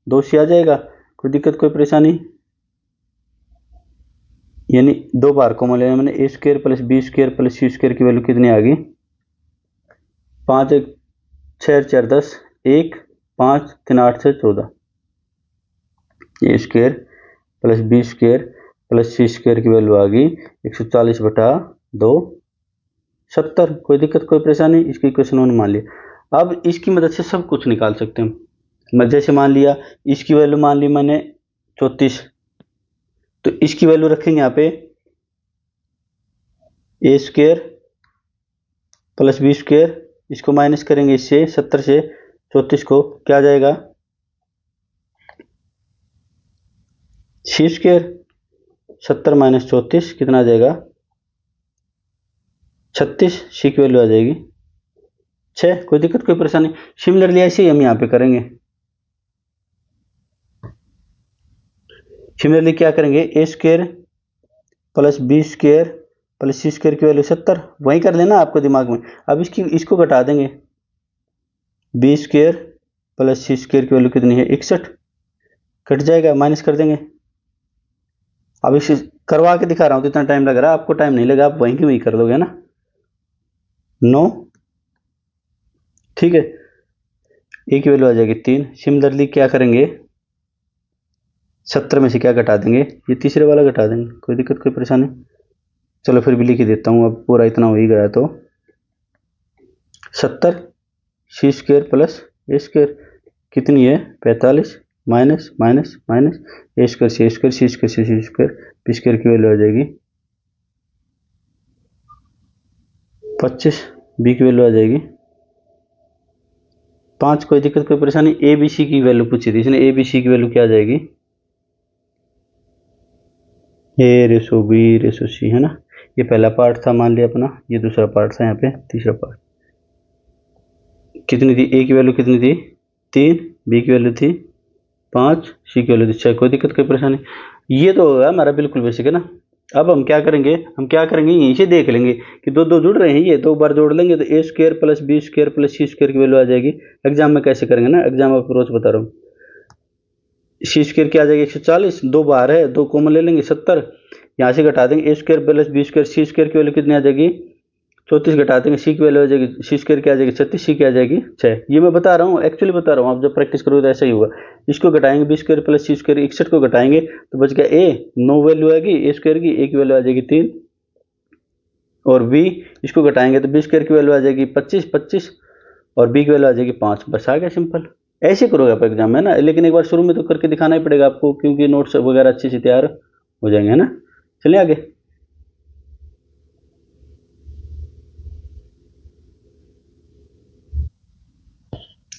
[SPEAKER 1] 2c आ जाएगा, कोई दिक्कत कोई परेशानी, यानी 2 बार कॉमन लेना मैंने, a² + b² + c² की वैल्यू कितनी आ गई 5 1 6 4 10 1 5 3 8 6 14, a² + b² + c² की वैल्यू आ गई 140/2 70। कोई दिक्कत कोई परेशानी, इसकी इक्वेशन 1 मान लिया। अब इसकी मदद से सब कुछ निकाल सकते हैं। मैं जैसे मान लिया इसकी वैल्यू मान ली मैंने 34, तो इसकी वैल्यू रखेंगे यहाँ पे a² + b², इसको माइनस करेंगे इससे 70 से 34 को, क्या आ जाएगा c², 70 - 34 कितना आ जाएगा 36, सी की वैल्यू आ जाएगी 6। कोई दिक्कत कोई परेशानी, सिमिलरली ऐसे ही हम यहाँ पे करेंगे। सिमिलरली क्या करेंगे, a² + b² + c² की वैल्यू 70, वहीं कर लेना आपको दिमाग में। अब इसको घटा देंगे, b² + c² की वैल्यू कितनी है 61, कट जाएगा, माइनस कर देंगे। अब इसे करवा के दिखा रहा हूँ तो इतना टाइम लग रहा है, आपको टाइम नहीं लगा, आप वहीं की वहीं कर दोगे ना 9, ठीक है, ए की वैल्यू आ जाएगी 3। सिमिलरली क्या करेंगे 70 में से क्या घटा देंगे, ये तीसरे वाला घटा देंगे, कोई दिक्कत कोई परेशानी। चलो फिर भी लिख ही देता हूँ, अब पूरा इतना हो ही गया तो 70 c² + a² कितनी है 45 minus minus minus a² c² c² c² p² की वैल्यू आ जाएगी 25, b की वैल्यू आ जाएगी 5। कोई दिक्कत कोई परेशानी, ए बी सी की वैल्यू पूछी थी इसने, ए बी सी की वैल्यू क्या आ जाएगी a/b/c, है ना। ये पहला पार्ट था मान लिया अपना, ये दूसरा पार्ट था, यहाँ पे तीसरा पार्ट। कितनी थी, ए की वैल्यू कितनी थी 3, बी की वैल्यू थी 5, सी की वैल्यू थी 6। कोई दिक्कत कोई परेशानी? ये तो होगा हमारा बिल्कुल बेसिक है ना। अब हम क्या करेंगे, यहीं से देख लेंगे कि दो दो जुड़ रहे हैं, ये दो बार जोड़ लेंगे तो A square plus B square plus C square की वैल्यू आ जाएगी। एग्जाम में कैसे करेंगे ना, एग्जाम अप्रोच बता रहा हूँ। सी स्क्वायर क्या आ जाएगी 140, दो बार है, दो कॉमन ले लेंगे 70, यहाँ से घटा देंगे ए स्क्वायर प्लस बी स्क्वायर, सी स्क्वायर की वैल्यू कितनी आ जाएगी 34, घटा देंगे सी की वैल्यू आ जाएगी, सी स्क्वायर क्या आ जाएगी 36, सी की आ जाएगी 6। ये मैं बता रहा हूँ, एक्चुअली बता रहा हूँ, आप जब प्रैक्टिस करोगे तो ऐसा ही होगा। इसको घटाएंगे B square plus C square, 61 को घटाएंगे तो बच गया ए, 9 वैल्यू आएगी ए स्क्वायर की, ए की वैल्यू आ जाएगी 3, और बी इसको घटाएंगे तो बी स्क्वायर की वैल्यू आ जाएगी 25 और बी की वैल्यू आ जाएगी 5। बस आ गया, सिंपल। ऐसे करोगे आप एग्जाम में ना, लेकिन एक बार शुरू में तो करके दिखाना ही पड़ेगा आपको, क्योंकि नोट्स वगैरह अच्छे से तैयार हो जाएंगे, है ना। चलिए आगे।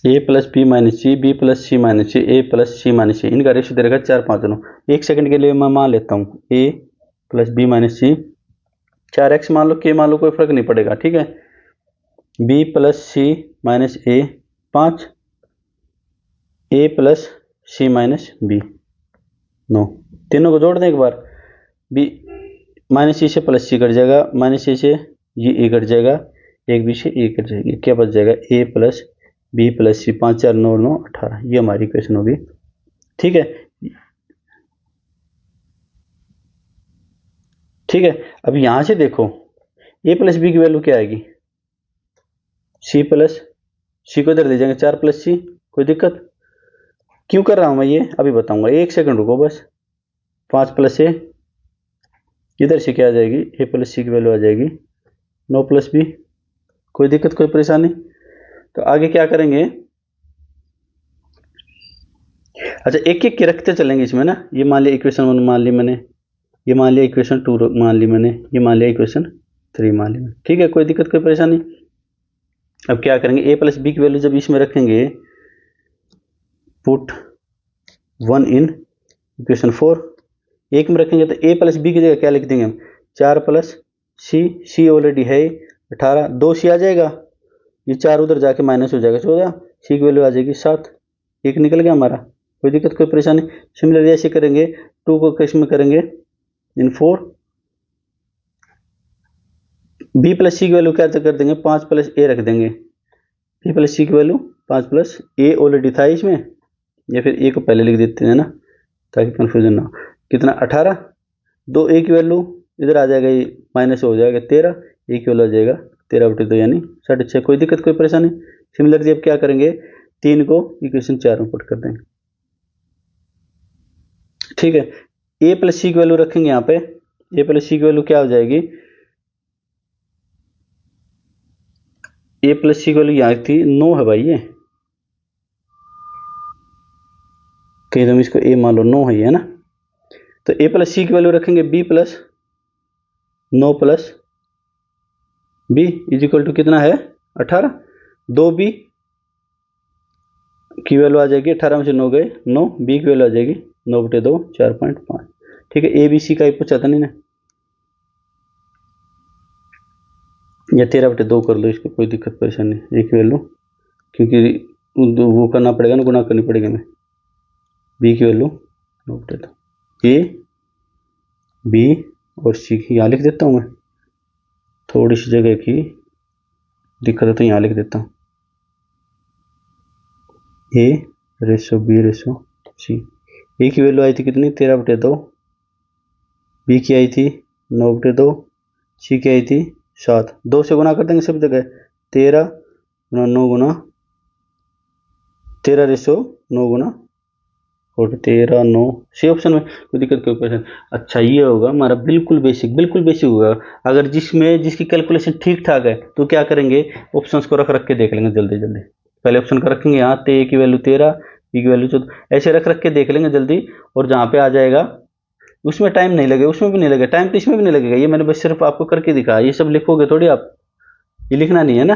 [SPEAKER 1] ए प्लस बी माइनस सी, बी प्लस सी माइनस सी, ए प्लस सी माइनस सी, इनका रेशियो दे रखा है 4 5 9। एक सेकंड के लिए मैं मान लेता हूँ, ए प्लस बी माइनस सी, 4x मान लो, के मान लो, कोई फर्क नहीं पड़ेगा, ठीक है। बी प्लस सी माइनस ए 5, ए प्लस सी माइनस बी 9। तीनों को जोड़ दें एक बार, बी माइनस सी से प्लस सी कट जाएगा, माइनस सी से ये ए कट जाएगा, एक बी से ए कट जाएगी, क्या बच जाएगा ए प्लस बी प्लस सी, 5 4 9 9 18। ये हमारी इक्वेशन होगी, ठीक है। ठीक है, अब यहां से देखो ए प्लस बी की वैल्यू क्या आएगी, सी प्लस सी को इधर दे जाएंगे 4 प्लस सी। कोई दिक्कत? क्यों कर रहा हूं मैं ये अभी बताऊंगा, एक सेकंड रुको बस। 5 प्लस ए, इधर से क्या आ जाएगी, ए प्लस सी की वैल्यू आ जाएगी 9 प्लस बी। कोई दिक्कत कोई परेशानी? तो आगे क्या करेंगे, अच्छा एक एक के रखते चलेंगे इसमें ना। ये मान लिया इक्वेशन 1 मान ली मैंने, ये मान लिया इक्वेशन 2 मान ली मैंने, ये मान लिया इक्वेशन 3 मान ली मैंने, ठीक है। कोई दिक्कत कोई परेशानी? अब क्या करेंगे, ए प्लस बी की वैल्यू जब इसमें रखेंगे, पुट 1 इन इक्वेशन 4, एक में रखेंगे तो ए प्लस बी की जगह क्या लिख देंगे हम, 4 प्लस सी, सी ऑलरेडी है 18, 2 सी आ जाएगा, ये 4 उधर जाके माइनस हो जाएगा 14, सी की वैल्यू आ जाएगी 7, एक निकल गया हमारा। कोई दिक्कत कोई परेशानी? सिमिलरली ऐसे करेंगे, 2 को किस में करेंगे, इन 4, बी प्लस सी की वैल्यू क्या कर देंगे, 5 प्लस ए रख देंगे, बी प्लस सी की वैल्यू 5 प्लस ए ऑलरेडी था इसमें, या फिर ए को पहले लिख देते हैं ना ताकि कंफ्यूजन ना हो। कितना 18, 2 ए की वैल्यू इधर आ जाएगा, ये माइनस हो जाएगा 13, ए की वैल्यू आ जाएगा 13/2 यानी 6.5। कोई दिक्कत कोई परेशानी? सिमिलरली अब क्या करेंगे, 3 को इक्वेशन 4 में पुट कर देंगे, ठीक है। ए प्लस सी की वैल्यू रखेंगे यहाँ पे, ए प्लस सी की वैल्यू क्या हो जाएगी, ए प्लस सी की वैल्यू यहाँ थी 9 है भाई, ये कहीं तुम इसको ए मान लो 9 है ये, है ना। तो ए प्लस सी की वैल्यू रखेंगे B plus 9 plus B is equal to कितना है 18, 2 बी की वैल्यू आ जाएगी 18 में से 9 गए 9, बी की वैल्यू आ जाएगी 9/2 4.5, ठीक है। ए बी सी का ही पूछा था नहीं ना, या 13/2 कर लो इसको, कोई दिक्कत परेशानी नहीं, एक वैल्यू, क्योंकि वो करना पड़ेगा ना, गुणा करनी पड़ेगी हमें। बी की वैल्यू 9/2, ए बी और सी की यहाँ लिख देता हूँ मैं, थोड़ी सी जगह की दिक्कत है तो यहाँ लिख देता हूँ, ए रेशो बी रेशो सी। ए की वैल्यू आई थी कितनी 13/2, बी की आई थी 9/2, सी की आई थी 7, 2 से गुना कर देंगे सब जगह, 13 गुना 9 गुना 13 रेशो 9 गुना और 13 9, सी ऑप्शन में। कोई दिक्कत कोई क्वेश्चन? अच्छा ये होगा हमारा बिल्कुल बेसिक होगा। अगर जिसकी कैलकुलेशन ठीक ठाक है तो क्या करेंगे, ऑप्शंस को रख के देख लेंगे जल्दी जल्दी। पहले ऑप्शन का रखेंगे यहाँ, ए की वैल्यू 13, बी की वैल्यू 14, ऐसे रख के देख लेंगे जल्दी, और जहाँ पे आ जाएगा उसमें टाइम नहीं लगेगा, उसमें भी नहीं लगेगा टाइम, तो इसमें भी नहीं लगेगा। ये मैंने बस सिर्फ आपको करके दिखाया, ये सब लिखोगे थोड़ी आप, ये लिखना नहीं है ना,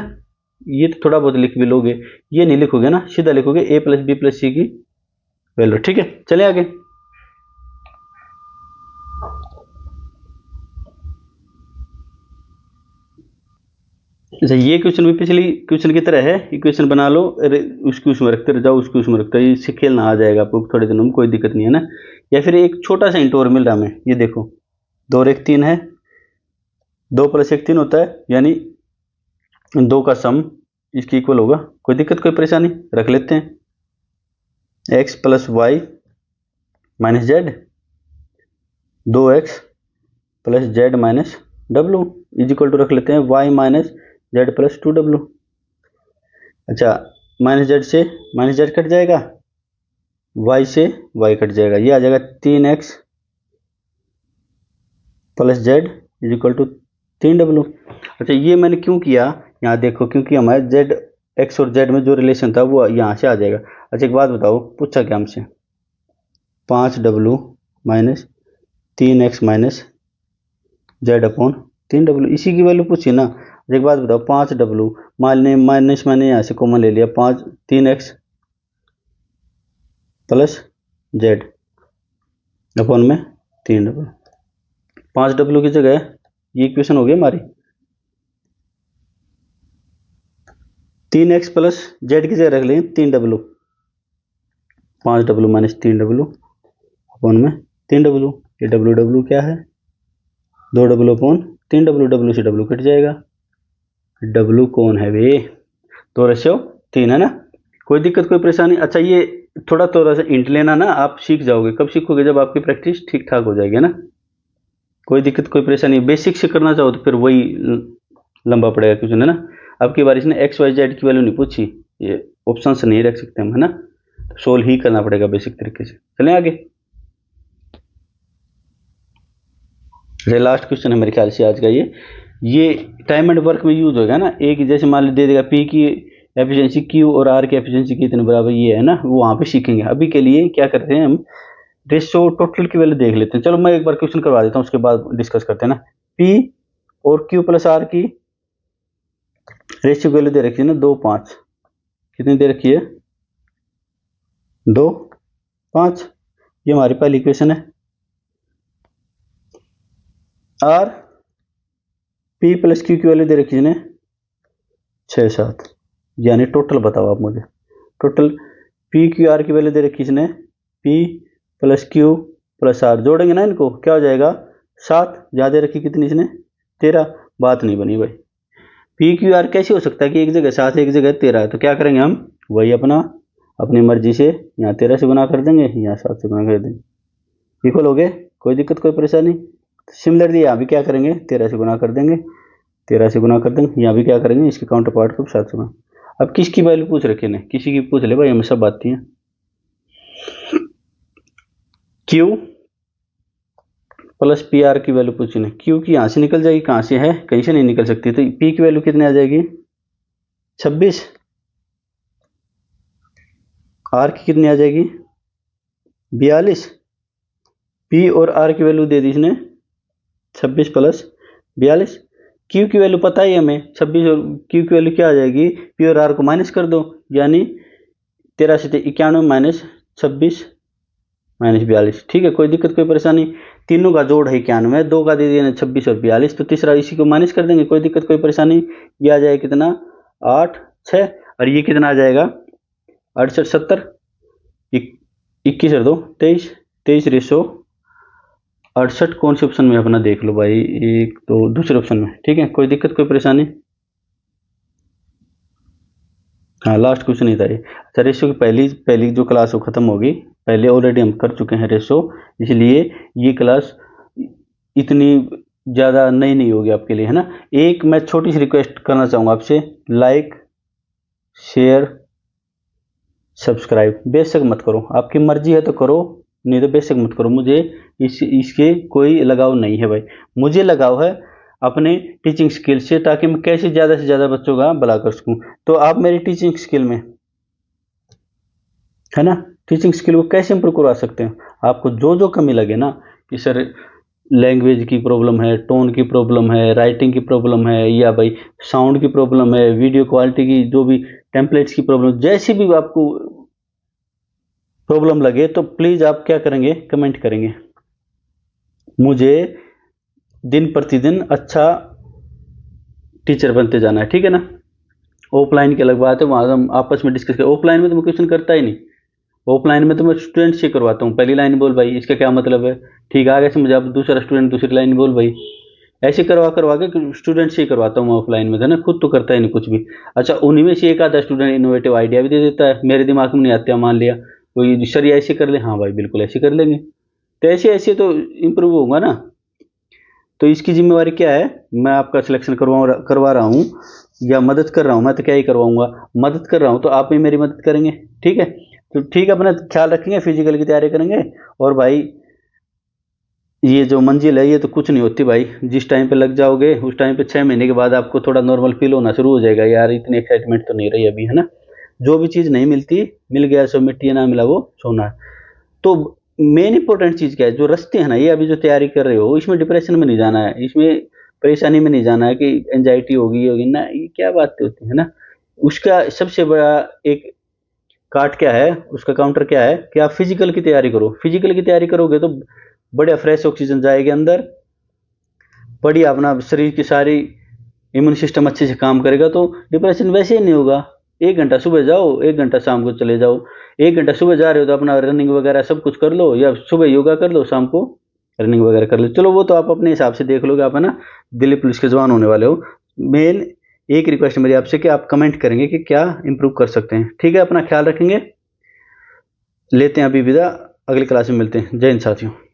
[SPEAKER 1] ये तो थोड़ा बहुत लिख भी लोगे, ये नहीं लिखोगे ना, सीधा लिखोगे ए प्लस बी प्लस सी की वैल्यू, ठीक है। चले आगे। अच्छा, ये क्वेश्चन भी पिछली क्वेश्चन की तरह है। इक्वेशन बना लो, उसकी उसमें रखते रह जाओ, उसकी उसमें रखते रहो, इससे खेलना आ जाएगा आपको थोड़े दिनों में, कोई दिक्कत नहीं है ना। या फिर एक छोटा सा हिंट और मिल रहा हमें, ये देखो 2 और 1 3 है, 2 + 1 3 होता है, यानी 2 का सम इसकी इक्वल होगा। कोई दिक्कत कोई परेशानी, रख लेते हैं। x + y - z, 2x + z - w is equal to रख लेते हैं y - z + 2w। अच्छा, -z से -z कट जाएगा, y से y कट जाएगा, ये आ जाएगा 3x + z is equal to 3w। अच्छा, ये मैंने क्यों किया, यहाँ देखो, क्योंकि हमारे z, x और z में जो रिलेशन था वो यहाँ से आ जाएगा। अच्छा, एक बात बताओ, पूछा क्या हमसे, 5w - 3x - z/3w, इसी की वैल्यू पूछी ना। एक बात बताओ, 5w मान लें, माइनस मैंने यहाँ से कॉमन ले लिया, 3x + z/3w, 5w की जगह ये इक्वेशन हो गई हमारी, 3x + z की जगह रख लें 3w, 5w - 3w/3w, ये w क्या है, 2w/3w, w से w कट जाएगा, w कौन है वे, 2/3 है ना। कोई दिक्कत कोई परेशानी। अच्छा, ये थोड़ा सा इंट लेना ना, आप सीख जाओगे। कब सीखोगे, जब आपकी प्रैक्टिस ठीक ठाक हो जाएगी ना। कोई दिक्कत कोई परेशानी, बेसिक से करना चाहो तो फिर वही लंबा पड़ेगा क्वेश्चन, है ना। अब की बार इसने एक्स वाई जेड की वैल्यू नहीं पूछी, ये ऑप्शन से नहीं रख सकते हम, है ना, सोल्व ही करना पड़ेगा बेसिक तरीके से। चलें आगे। लास्ट क्वेश्चन है मेरे ख्याल से आज का, ये टाइम एंड वर्क में यूज होगा ना। एक जैसे मान ली दे देगा पी की एफिशिएंसी क्यू और आर की एफिशिएंसी कितने बराबर, ये है ना, वो वहां पे सीखेंगे। अभी के लिए क्या करते हैं हम, रेशो टोटल की वैल्यू देख लेते हैं। चलो मैं एक बार क्वेश्चन करवा देता हूँ, उसके बाद डिस्कस करते हैं ना। पी और क्यू प्लस आर की रेशियो वैल्यू दे रखी है ना, 2 5, कितनी दे रखी है, 2 5, ये हमारी पहली इक्वेशन है। आर पी प्लस क्यू की वैल्यू दे रखी है 6 7, यानी टोटल बताओ आप मुझे, टोटल पी क्यू आर की वैल्यू दे रखी इसने, P plus Q plus R, जोड़ेंगे ना इनको, क्या हो जाएगा 7, ज्यादा रखी कितनी इसने 13, बात नहीं बनी भाई। पी क्यू आर कैसे हो सकता है कि एक जगह 7 एक जगह 13 है, तो क्या करेंगे हम, वही अपनी मर्जी से यहाँ 13 से गुना कर देंगे, यहाँ 7 से गुना कर देंगे, इक्वल हो गए, कोई दिक्कत कोई परेशानी। सिमिलरली यहाँ भी क्या करेंगे, 13 से गुना कर देंगे, 13 से गुना कर देंगे, यहाँ भी क्या करेंगे, इसके काउंटर पार्ट को 7 से गुना। अब किसकी वैल्यू पूछ रखे ने, किसी की पूछ ले भाई, हमें सब आती है। क्यू प्लस पी आर की वैल्यू पूछी ने, क्यू की यहाँ से निकल जाएगी, कहाँ से है, कहीं से नहीं निकल सकती, तो पी की वैल्यू कितनी आ जाएगी 26, आर की कितनी आ जाएगी 42, पी और आर की वैल्यू दे दी इसने 26 + 42, क्यू की वैल्यू पता ही हमें 26, और क्यू की वैल्यू क्या आ जाएगी, पी और आर को माइनस कर दो, यानी 13 से 91 - 26 - 42, ठीक है, कोई दिक्कत कोई परेशानी। तीनों का जोड़ है 91, 2 का दे दिया 26 और 42, तो तीसरा इसी को माइनस कर देंगे, कोई दिक्कत कोई परेशानी। ये आ जाएगा कितना 8 6, और ये कितना आ जाएगा 68 70, 21 और 2 23, 23/68, कौन से ऑप्शन में अपना देख लो भाई, 1 2 दूसरे ऑप्शन में, ठीक है, कोई दिक्कत कोई परेशानी। हाँ, लास्ट क्वेश्चन ही था ये। अच्छा, रेशो की पहली जो क्लास वो खत्म होगी, पहले ऑलरेडी हम कर चुके हैं रेशो, इसलिए ये क्लास इतनी ज़्यादा नई नहीं होगी आपके लिए, है ना। एक मैं छोटी सी रिक्वेस्ट करना चाहूँगा आपसे, लाइक शेयर सब्सक्राइब बेशक मत करो, आपकी मर्जी है तो करो, नहीं तो बेशक मत करो, मुझे इसके कोई लगाव नहीं है भाई। मुझे लगाव है अपने टीचिंग स्किल से, ताकि मैं कैसे ज़्यादा से ज़्यादा बच्चों का भला कर सकूँ। तो आप मेरी टीचिंग स्किल में, है ना, टीचिंग स्किल को कैसे इंप्रूव करवा सकते हैं, आपको जो जो कमी लगे ना, कि सर लैंग्वेज की प्रॉब्लम है, टोन की प्रॉब्लम है, राइटिंग की प्रॉब्लम है, या भाई साउंड की प्रॉब्लम है, वीडियो क्वालिटी की, जो भी टेम्पलेट्स की प्रॉब्लम, जैसी भी आपको प्रॉब्लम लगे, तो प्लीज़ आप क्या करेंगे, कमेंट करेंगे। मुझे दिन प्रतिदिन अच्छा टीचर बनते जाना है, ठीक है ना। ऑफलाइन की अलग बात है, वहाँ हम आपस में डिस्कस करें। ऑफलाइन में तो मैं क्वेश्चन करता ही नहीं, ऑफलाइन में तो मैं स्टूडेंट से करवाता हूँ। पहली लाइन बोल भाई, इसका क्या मतलब है, ठीक है, आगे से मुझे अब दूसरा स्टूडेंट दूसरी लाइन बोल भाई, ऐसे करवा करवा के स्टूडेंट से ही करवाता हूँ मैं ऑफलाइन में, है ना। खुद तो करता ही नहीं कुछ भी। अच्छा, उन्हीं में से एक आधा स्टूडेंट इनोवेटिव आइडिया भी दे देता है, मेरे दिमाग में नहीं आता, मान लिया कोई सर ये ऐसे कर ले, हाँ भाई बिल्कुल ऐसे कर लेंगे, तो ऐसे ऐसे तो इम्प्रूव होगा ना। तो इसकी जिम्मेवारी क्या है, मैं आपका सिलेक्शन करवा रहा हूँ या मदद कर रहा हूँ, मैं तो क्या ही करवाऊंगा, मदद कर रहा हूँ, तो आप भी मेरी मदद करेंगे, ठीक है। तो ठीक है, अपना ख्याल रखेंगे, फिजिकल की तैयारी करेंगे। और भाई ये जो मंजिल है ये तो कुछ नहीं होती भाई, जिस टाइम पे लग जाओगे उस टाइम पे 6 महीने के बाद आपको थोड़ा नॉर्मल फील होना शुरू हो जाएगा, यार इतनी एक्साइटमेंट तो नहीं रही अभी, है ना। जो भी चीज़ नहीं मिलती, मिल गया सो मिट्टी, ना मिला वो सोना है। तो मेन इंपॉर्टेंट चीज़ क्या है, जो रास्ते हैं ना, ये अभी जो तैयारी कर रहे हो, इसमें डिप्रेशन में नहीं जाना है, इसमें परेशानी में नहीं जाना है कि एंजाइटी होगी ये होगी ना, ये क्या बातें होती है ना। उसका सबसे बड़ा एक काट क्या है, उसका काउंटर क्या है कि आप फिजिकल की तैयारी करो। फिजिकल की तैयारी करोगे तो बढ़िया फ्रेश ऑक्सीजन जाएगी अंदर, बढ़िया अपना शरीर की सारी इम्यून सिस्टम अच्छे से काम करेगा, तो डिप्रेशन वैसे ही नहीं होगा। 1 घंटा सुबह जाओ, 1 घंटा शाम को चले जाओ। 1 घंटा सुबह जा रहे हो तो अपना रनिंग वगैरह सब कुछ कर लो, या सुबह योगा कर लो, शाम को रनिंग वगैरह कर लो। चलो वो तो आप अपने हिसाब से देख लोगे, आप है ना दिल्ली पुलिस के जवान होने वाले हो। मेन एक रिक्वेस्ट मेरी आपसे कि आप कमेंट करेंगे कि क्या इंप्रूव कर सकते हैं, ठीक है। अपना ख्याल रखेंगे, लेते हैं अभी विदा, अगली क्लास में मिलते हैं। जय हिंद साथियों।